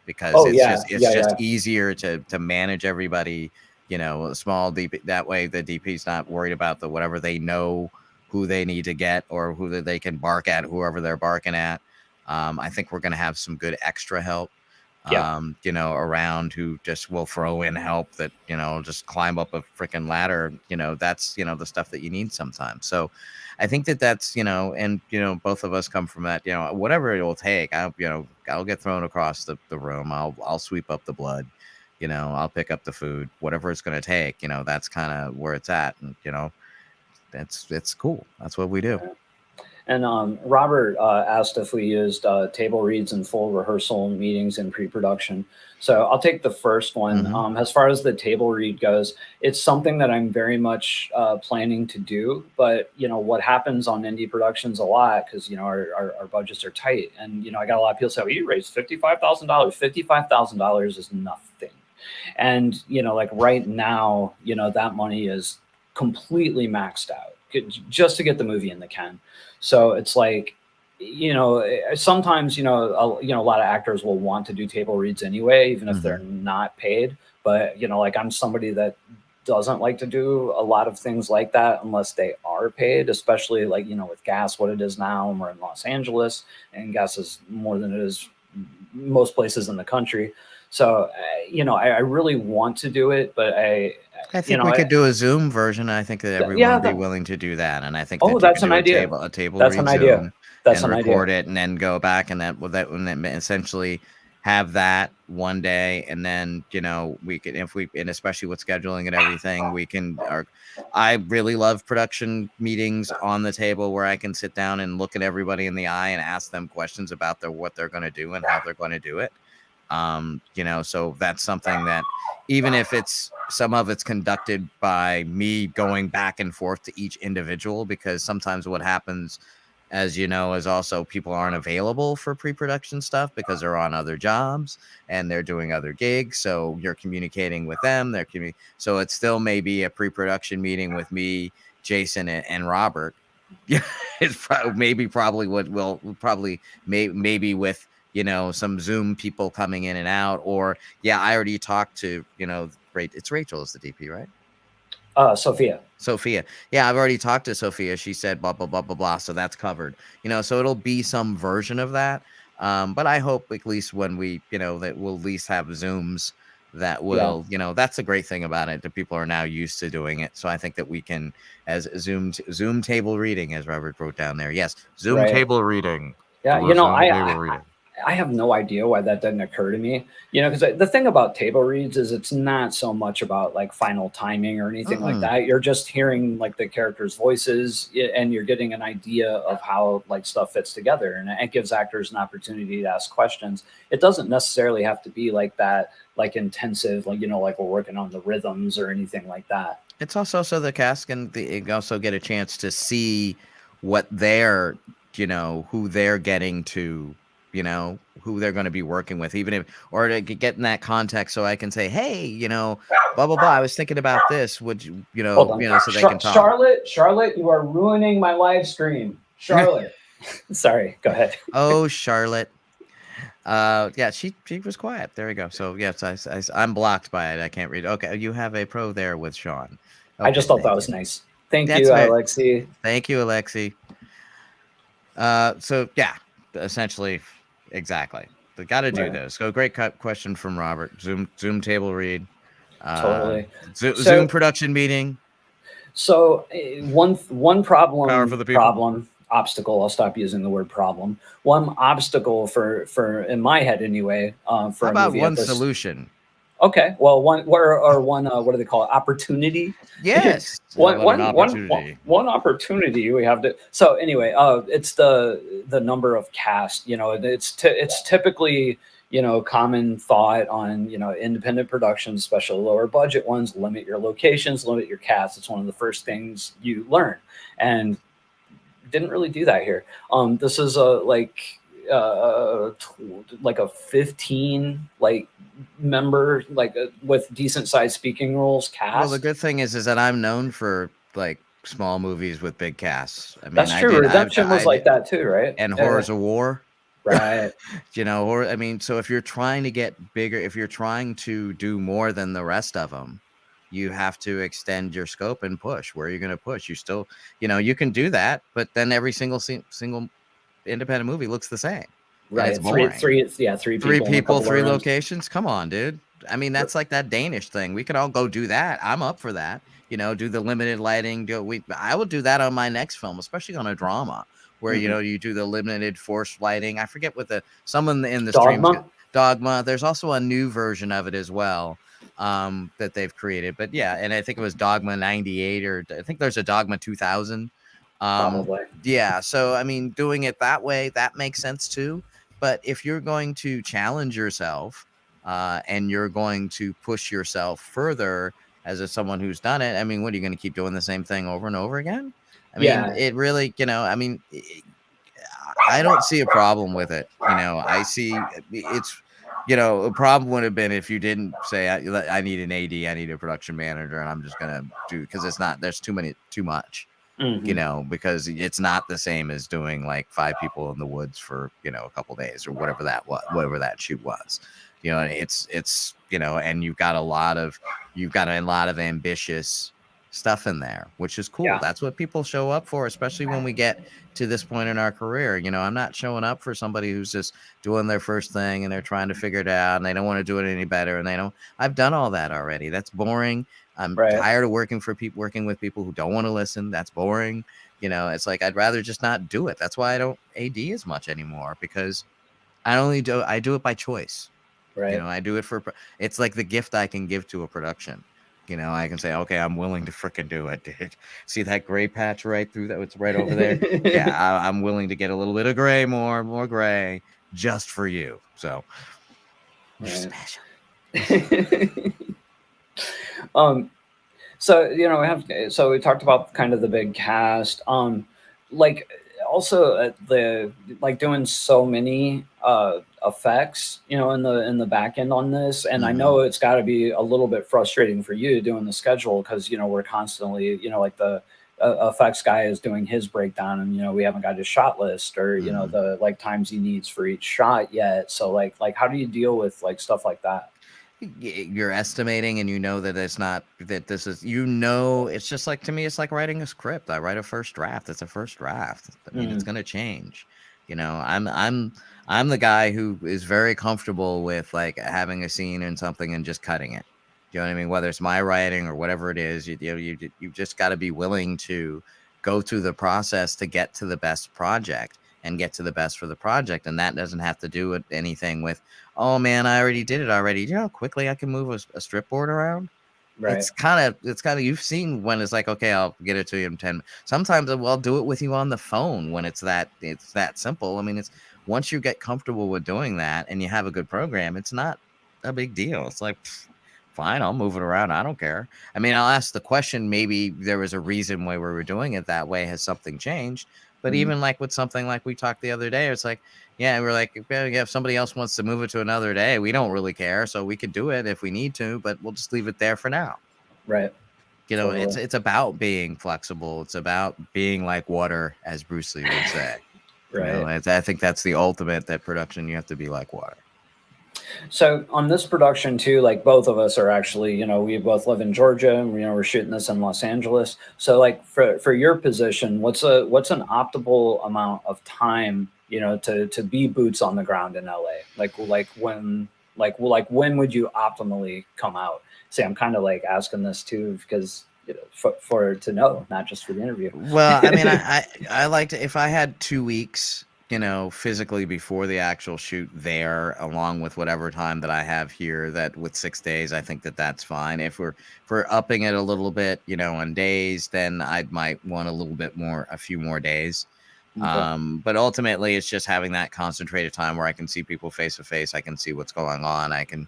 Speaker 3: because
Speaker 2: Oh
Speaker 3: it's
Speaker 2: yeah.
Speaker 3: just easier to manage everybody. A small DP, that way the DP's not worried about whatever, they know who they need to get or who they can bark at, whoever they're barking at. I think we're going to have some good extra help,
Speaker 2: Yeah.
Speaker 3: around, who just will throw in help that, just climb up a freaking ladder. That's, the stuff that you need sometimes. So I think that's, and, both of us come from that, whatever it will take. I'll get thrown across the room. I'll sweep up the blood, I'll pick up the food, whatever it's going to take, that's kind of where it's at. And, it's cool. That's what we do.
Speaker 2: And Robert asked if we used table reads in full rehearsal meetings and pre-production. So I'll take the first one. As far as the table read goes, it's something that I'm very much planning to do. But, what happens on indie productions a lot, because, our budgets are tight. And, I got a lot of people say, well, you raised $55,000. $55,000 is nothing. And, like right now, that money is completely maxed out just to get the movie in the can. So it's like, sometimes, a lot of actors will want to do table reads anyway, even if they're not paid. But, like I'm somebody that doesn't like to do a lot of things like that unless they are paid, especially like, with gas, what it is now, and we're in Los Angeles and gas is more than it is most places in the country. So, I really want to do it, but I
Speaker 3: think we could do a Zoom version. I think that everyone would be willing to do that. And I think that you
Speaker 2: that's
Speaker 3: could
Speaker 2: an
Speaker 3: do
Speaker 2: idea.
Speaker 3: a table
Speaker 2: That's
Speaker 3: read
Speaker 2: an idea.
Speaker 3: Zoom
Speaker 2: That's
Speaker 3: and
Speaker 2: an
Speaker 3: record
Speaker 2: idea.
Speaker 3: it and then go back, and and essentially have that one day. And then, we could, and especially with scheduling and everything, I really love production meetings on the table where I can sit down and look at everybody in the eye and ask them questions about what they're going to do and how they're going to do it. So that's something that, even if some of it's conducted by me going back and forth to each individual, because sometimes what happens, as you know, is also people aren't available for pre-production stuff because they're on other jobs and they're doing other gigs. So you're communicating with them. So it still may be a pre-production meeting with me, Jason, and Robert. Yeah, it's probably what will probably maybe with some Zoom people coming in and out. Or I already talked to it's Rachel is the DP, right?
Speaker 2: Sophia.
Speaker 3: Yeah, I've already talked to Sophia. She said blah blah blah blah blah, so that's covered. So it'll be some version of that. But I hope at least when we that we'll at least have Zooms that will that's the great thing about it, that people are now used to doing it. So I think that we can, as Zoom table reading, as Robert wrote down there. Yes, Zoom table reading.
Speaker 2: Yeah, I have no idea why that didn't occur to me. Because the thing about table reads is it's not so much about like final timing or anything like that. You're just hearing like the characters' voices, and you're getting an idea of how like stuff fits together, and it gives actors an opportunity to ask questions. It doesn't necessarily have to be like that, like intensive, like like we're working on the rhythms or anything like that.
Speaker 3: It's also so the cast can also get a chance to see what they're who they're getting to, who they're going to be working with, even if, or to get in that context, so I can say, hey, blah blah blah, I was thinking about this, would you so they can talk.
Speaker 2: Charlotte, you are ruining my live stream. Charlotte. Sorry, go ahead.
Speaker 3: Oh, Charlotte. She was quiet. There we go. So yes, I'm blocked by it. I can't read. Okay, you have a pro there with Sean. Okay,
Speaker 2: I just thought that was nice. Thank you, Alexi.
Speaker 3: Thank you, Alexi. So yeah, essentially, exactly. They got to do this. So great question from Robert. Zoom table read.
Speaker 2: Totally.
Speaker 3: Zoom production meeting.
Speaker 2: So one obstacle. I'll stop using the word problem. One obstacle for in my head anyway. For
Speaker 3: how about one solution?
Speaker 2: Okay. Well, one what do they call it? Opportunity.
Speaker 3: Yes.
Speaker 2: one,
Speaker 3: What an
Speaker 2: one, one,
Speaker 3: opportunity.
Speaker 2: one opportunity we have to. So anyway, it's the number of cast. It's typically common thought on independent productions, especially lower budget ones. Limit your locations, limit your cast. It's one of the first things you learn, and didn't really do that here. This is like a 15 member with decent sized speaking roles cast.
Speaker 3: Well, the good thing is that I'm known for like small movies with big casts. I mean,
Speaker 2: That's true. Redemption was like that too, right?
Speaker 3: And Horrors of War.
Speaker 2: Right.
Speaker 3: Or I mean, so if you're trying to get bigger, if you're trying to do more than the rest of them, you have to extend your scope and push. Where are you going to push? You still, you can do that, but then every single independent movie looks the same.
Speaker 2: Right.
Speaker 3: It's boring.
Speaker 2: Three people,
Speaker 3: three locations. Come on, dude. I mean, that's like that Danish thing. We could all go do that. I'm up for that. Do the limited lighting. I will do that on my next film, especially on a drama where you do the limited forced lighting. I forget what someone in the Dogma. There's also a new version of it as well that they've created. But yeah, and I think it was Dogma 98, or I think there's a Dogma 2000.
Speaker 2: Probably.
Speaker 3: Yeah. So I mean, doing it that way, that makes sense too. But if you're going to challenge yourself and you're going to push yourself further as someone who's done it, I mean, what are you going to keep doing the same thing over and over again? I mean, it really, I mean, I don't see a problem with it. I see it's, a problem would have been if you didn't say, I need an AD, I need a production manager, and I'm just going to do, because there's too much. Because it's not the same as doing like 5 people in the woods for, a couple days or whatever that shoot was, it's, and you've got a lot of ambitious stuff in there, which is cool. Yeah. That's what people show up for, especially when we get to this point in our career. I'm not showing up for somebody who's just doing their first thing and they're trying to figure it out and they don't want to do it any better. And I've done all that already. That's boring. I'm tired of working with people who don't want to listen. That's boring. It's like, I'd rather just not do it. That's why I don't AD as much anymore, because I do it by choice.
Speaker 2: Right.
Speaker 3: I do it it's like the gift I can give to a production. I can say, okay, I'm willing to frickin' do it, dude. See that gray patch right through that? It's right over there. Yeah, I'm willing to get a little bit of gray, more gray, just for you. So, special.
Speaker 2: So we talked about kind of the big cast. Also doing so many effects, in the back end on this, and I know it's got to be a little bit frustrating for you doing the schedule, because we're constantly like the effects guy is doing his breakdown, and we haven't got his shot list or the times he needs for each shot yet. So like how do you deal with stuff like that?
Speaker 3: You're estimating, and that it's not that this is, it's just like, to me, it's like writing a script. I write a first draft. It's a first draft. I mean, it's going to change. I'm the guy who is very comfortable with like having a scene and something and just cutting it. You know what I mean? Whether it's my writing or whatever it is, you just got to be willing to go through the process to get to the best project and get to the best for the project. And that doesn't have to do with anything with, oh man, I already did it already. Quickly I can move a strip board around. Right. It's kind of, you've seen when it's like, okay, I'll get it to you in 10 minutes. Sometimes I'll do it with you on the phone when it's that simple. I mean, it's once you get comfortable with doing that and you have a good program, it's not a big deal. It's like, fine, I'll move it around. I don't care. I mean, I'll ask the question, maybe there was a reason why we were doing it that way. Has something changed? But even like with something like we talked the other day, it's like, yeah, we're like, yeah, if somebody else wants to move it to another day, we don't really care. So we could do it if we need to, but we'll just leave it there for now.
Speaker 2: Right.
Speaker 3: Totally. It's about being flexible. It's about being like water, as Bruce Lee would say.
Speaker 2: Right.
Speaker 3: I think that's the ultimate, that production, you have to be like water.
Speaker 2: So on this production too, like both of us are actually, we both live in Georgia, and we're shooting this in Los Angeles. So like for your position, what's an optimal amount of time, to be boots on the ground in LA? Like when would you optimally come out? See, I'm kind of like asking this too, because for to know, not just for the interview.
Speaker 3: Well, I mean, I like to, if I had 2 weeks physically before the actual shoot there, along with whatever time that I have here, that with 6 days, I think that that's fine. If we're upping it a little bit, on days, then I might want a few more days.
Speaker 2: Okay.
Speaker 3: But ultimately it's just having that concentrated time where I can see people face to face. I can see what's going on. I can,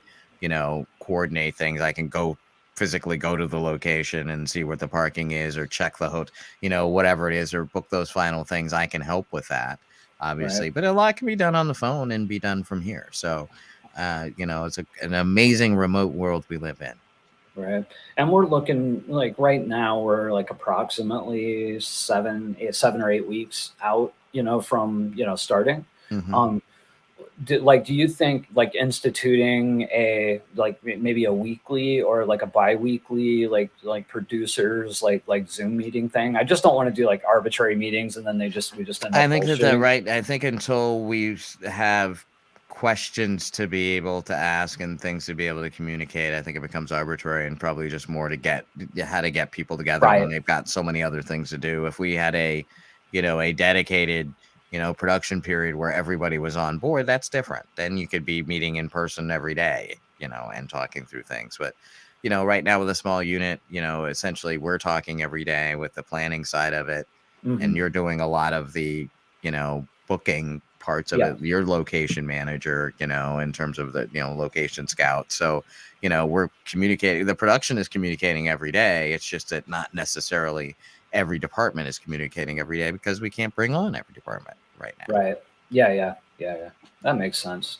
Speaker 3: coordinate things. I can physically go to the location and see what the parking is, or check the hotel, whatever it is, or book those final things. I can help with that, obviously,
Speaker 2: Right.
Speaker 3: but a lot can be done on the phone and be done from here. So, it's an amazing remote world we live in.
Speaker 2: Right. And we're looking like right now we're like approximately 7 or 8 weeks out, from, starting.
Speaker 3: Mhm.
Speaker 2: Um, do you think like instituting maybe a weekly or like a bi-weekly like producers like Zoom meeting thing? I just don't want to do like arbitrary meetings and then we just end
Speaker 3: I
Speaker 2: up
Speaker 3: think
Speaker 2: bullshitting.
Speaker 3: I think until we have questions to be able to ask and things to be able to communicate, I think it becomes arbitrary and probably just more to how to get people together when
Speaker 2: Right.
Speaker 3: they've got so many other things to do. If we had a dedicated, production period where everybody was on board, that's different. Then you could be meeting in person every day, and talking through things. But, right now with a small unit, essentially we're talking every day with the planning side of it, and
Speaker 2: Hmm.
Speaker 3: you're doing a lot of the, booking parts of
Speaker 2: Yeah.
Speaker 3: it. Your location manager, in terms of the, location scout. So, we're communicating, the production is communicating every day. It's just that not necessarily every department is communicating every day, because we can't bring on every department right now.
Speaker 2: Right. Yeah, yeah, yeah, yeah. That makes sense.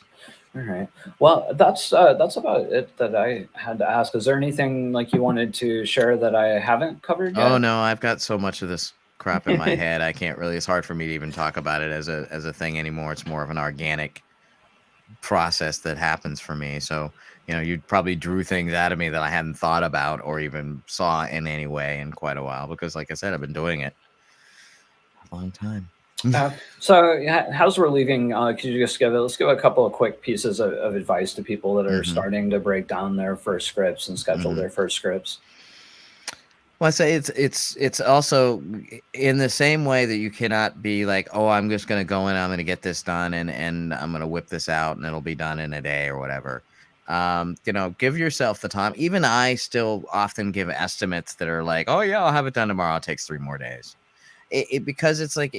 Speaker 2: All right. Well, that's about it that I had to ask. Is there anything like you wanted to share that I haven't covered
Speaker 3: Oh
Speaker 2: yet?
Speaker 3: no, I've got so much of this crap in my head. I can't really, it's hard for me to even talk about it as a thing anymore. It's more of an organic process that happens for me. So, you probably drew things out of me that I hadn't thought about or even saw in any way in quite a while, because like I said, I've been doing it a long time.
Speaker 2: So, how's relieving? Could you just let's give a couple of quick pieces of advice to people that are
Speaker 3: Hmm.
Speaker 2: starting to break down their first scripts and schedule
Speaker 3: Hmm.
Speaker 2: their first scripts?
Speaker 3: Well, I say it's also in the same way that you cannot be like, oh, I'm just going to go in, I'm going to get this done, and I'm going to whip this out, and it'll be done in a day or whatever. Give yourself the time. Even I still often give estimates that are like, oh yeah, I'll have it done tomorrow. It takes 3 more days. Because it's like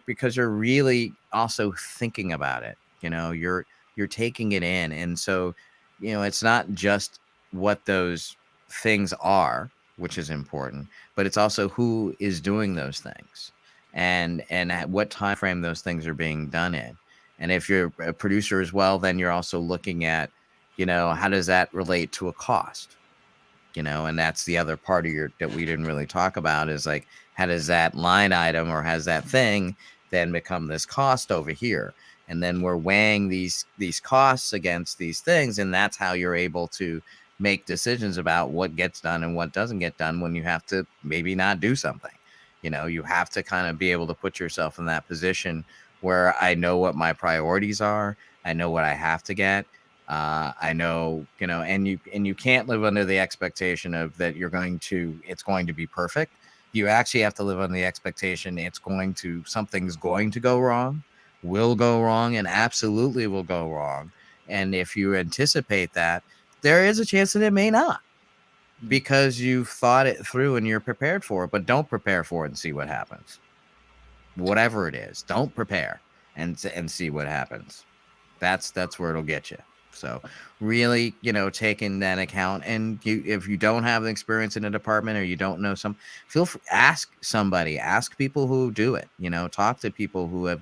Speaker 3: because you're really also thinking about it. You're taking it in, and so it's not just what those things are, which is important, but it's also who is doing those things, and at what time frame those things are being done in. And if you're a producer as well, then you're also looking at, how does that relate to a cost? And that's the other part of that we didn't really talk about, is like, how does that line item, or has that thing then become this cost over here? And then we're weighing these costs against these things, and that's how you're able to make decisions about what gets done and what doesn't get done when you have to maybe not do something. You have to kind of be able to put yourself in that position where I know what my priorities are, I know what I have to get. I know, and you can't live under the expectation of that it's going to be perfect. You actually have to live on the expectation something's going to go wrong, will go wrong, and absolutely will go wrong. And if you anticipate that, there is a chance that it may not, because you've thought it through and you're prepared for it. But don't prepare for it and see what happens. Whatever it is, don't prepare and see what happens. That's where it'll get you. So really, taking that account, and if you don't have the experience in a department, or you don't know ask somebody, ask people who do it, talk to people who have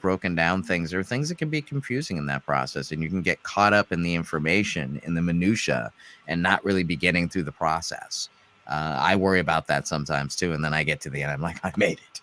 Speaker 3: broken down things. There are things that can be confusing in that process, and you can get caught up in the information, in the minutia, and not really be getting through the process. I worry about that sometimes too. And then I get to the end, I'm like, I made it.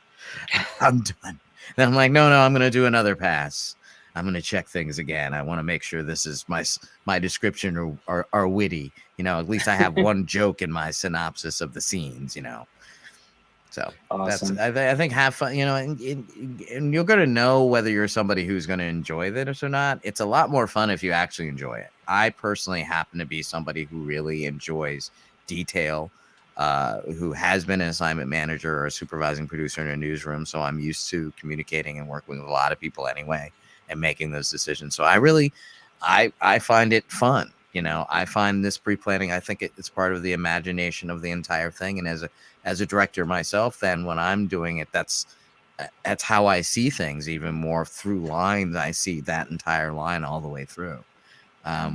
Speaker 3: I'm done. Then I'm like, no, I'm going to do another pass. I'm going to check things again. I want to make sure this is my description are witty. At least I have one joke in my synopsis of the scenes. So that's
Speaker 2: Awesome.
Speaker 3: I think have fun. And you're going to know whether you're somebody who's going to enjoy this or not. It's a lot more fun if you actually enjoy it. I personally happen to be somebody who really enjoys detail. who has been an assignment manager or a supervising producer in a newsroom. So I'm used to communicating and working with a lot of people anyway and making those decisions. So I find it fun. I find this pre-planning, I think it's part of the imagination of the entire thing. And as a director myself, then when I'm doing it, that's how I see things even more through lines. I see that entire line all the way through,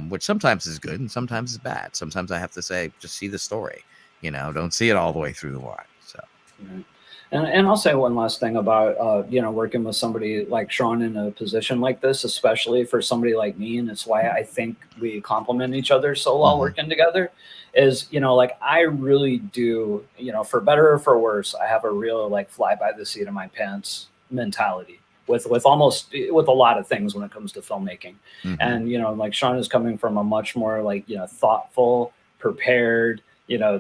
Speaker 3: which sometimes is good and sometimes is bad. Sometimes I have to say, just see the story, don't see it all the way through the line. So.
Speaker 2: Right. And I'll say one last thing about, working with somebody like Sean in a position like this, especially for somebody like me. And it's why I think we complement each other so well working together is, like I really do, for better or for worse, I have a real like fly by the seat of my pants mentality with a lot of things when it comes to filmmaking. And, like Sean is coming from a much more like, thoughtful, prepared,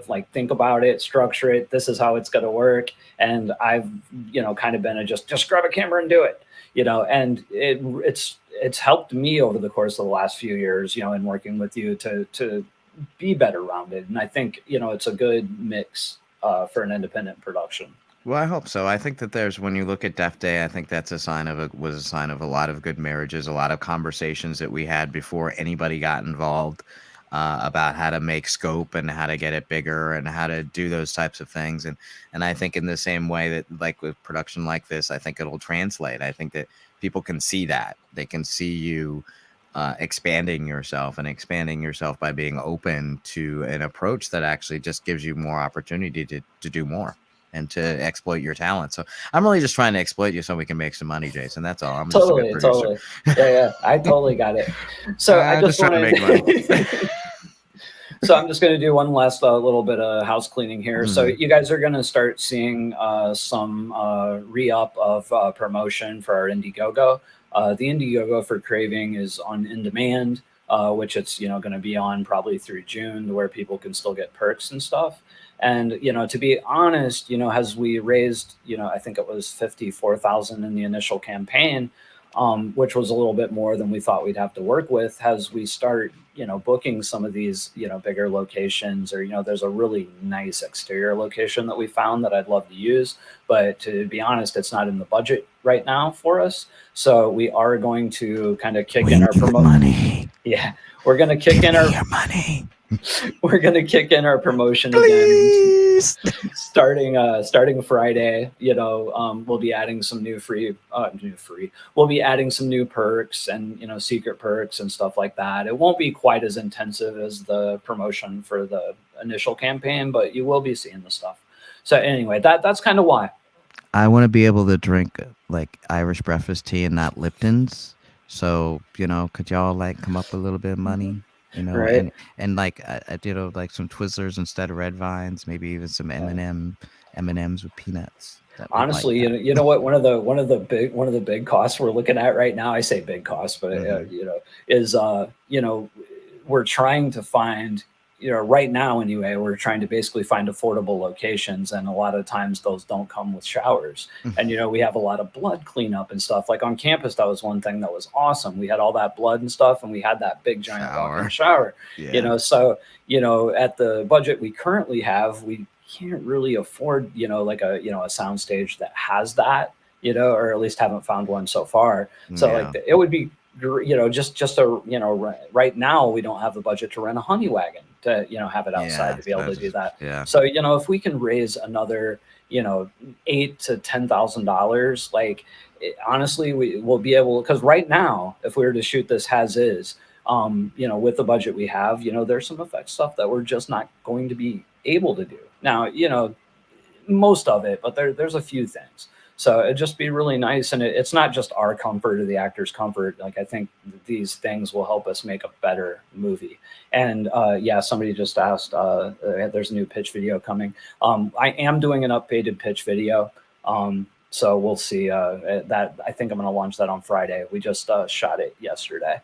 Speaker 2: like think about it, structure it. This is how it's going to work. And I've, kind of been a just grab a camera and do it, and it's helped me over the course of the last few years, in working with you to be better rounded. And I think, it's a good mix for an independent production.
Speaker 3: Well, I hope so. I think that when you look at DEATHDAY, I think that's was a sign of a lot of good marriages, a lot of conversations that we had before anybody got involved. About how to make scope and how to get it bigger and how to do those types of things. And I think in the same way that like with production like this, I think it'll translate. I think that people can see that. They can see you expanding yourself by being open to an approach that actually just gives you more opportunity to do more and to exploit your talent. So I'm really just trying to exploit you so we can make some money, Jason. That's all. I'm
Speaker 2: totally. Yeah. I totally got it. So I just want to make money. So I'm just going to do one last little bit of house cleaning here. So you guys are going to start seeing some re-up of promotion for our Indiegogo. The Indiegogo for Craving is on in demand, which it's going to be on probably through June, where people can still get perks and stuff. And to be honest, as we raised, I think it was 54,000 in the initial campaign, which was a little bit more than we thought we'd have to work with. As we start, booking some of these, bigger locations, or there's a really nice exterior location that we found that I'd love to use, but to be honest, it's not in the budget right now for us. So we are going to kind of kick in our
Speaker 3: money.
Speaker 2: Yeah, we're going to kick in our money. We're going to kick in our promotion again, starting Friday. We'll be adding some we'll be adding some new perks and, secret perks and stuff like that. It won't be quite as intensive as the promotion for the initial campaign, but you will be seeing the stuff. So anyway, that's kind of why.
Speaker 3: I want to be able to drink like Irish breakfast tea and not Lipton's. So, could y'all like come up with a little bit of money?
Speaker 2: Right.
Speaker 3: And like like some Twizzlers instead of Red Vines, maybe even some M&Ms with peanuts.
Speaker 2: Honestly, you know what? One of the big costs we're looking at right now. I say big costs, but is we're trying to find. Right now anyway, we're trying to basically find affordable locations, and a lot of times those don't come with showers. And we have a lot of blood cleanup and stuff. Like on campus, that was one thing that was awesome. We had all that blood and stuff, and we had that big giant walk-in shower.
Speaker 3: Yeah.
Speaker 2: So at the budget we currently have, we can't really afford like a sound stage that has that, or at least haven't found one so far. So like it would be just a right now we don't have the budget to rent a honey wagon to have it outside to be able to do that. So if we can raise another $8,000 to $10,000, like honestly we will be able, because right now if we were to shoot this as is, with the budget we have, there's some effect stuff that we're just not going to be able to do now, most of it, but there's a few things. So it'd just be really nice. And it's not just our comfort or the actor's comfort. Like I think these things will help us make a better movie. And somebody just asked, there's a new pitch video coming. I am doing an updated pitch video. So we'll see that. I think I'm going to launch that on Friday. We just shot it yesterday.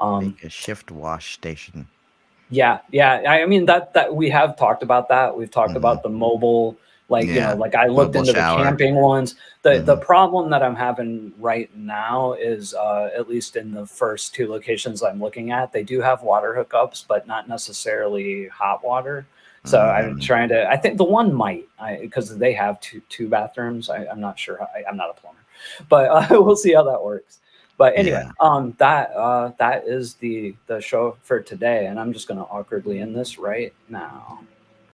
Speaker 3: Make a shift wash station.
Speaker 2: Yeah. I mean, that we have talked about that. We've talked about the mobile, like I looked into the camping ones. The problem that I'm having right now is at least in the first two locations I'm looking at, they do have water hookups, but not necessarily hot water. So I'm trying to. I think the one might, because they have two bathrooms. I'm not sure. I'm not a plumber, but we'll see how that works. But anyway, that is the show for today, and I'm just going to awkwardly end this right now.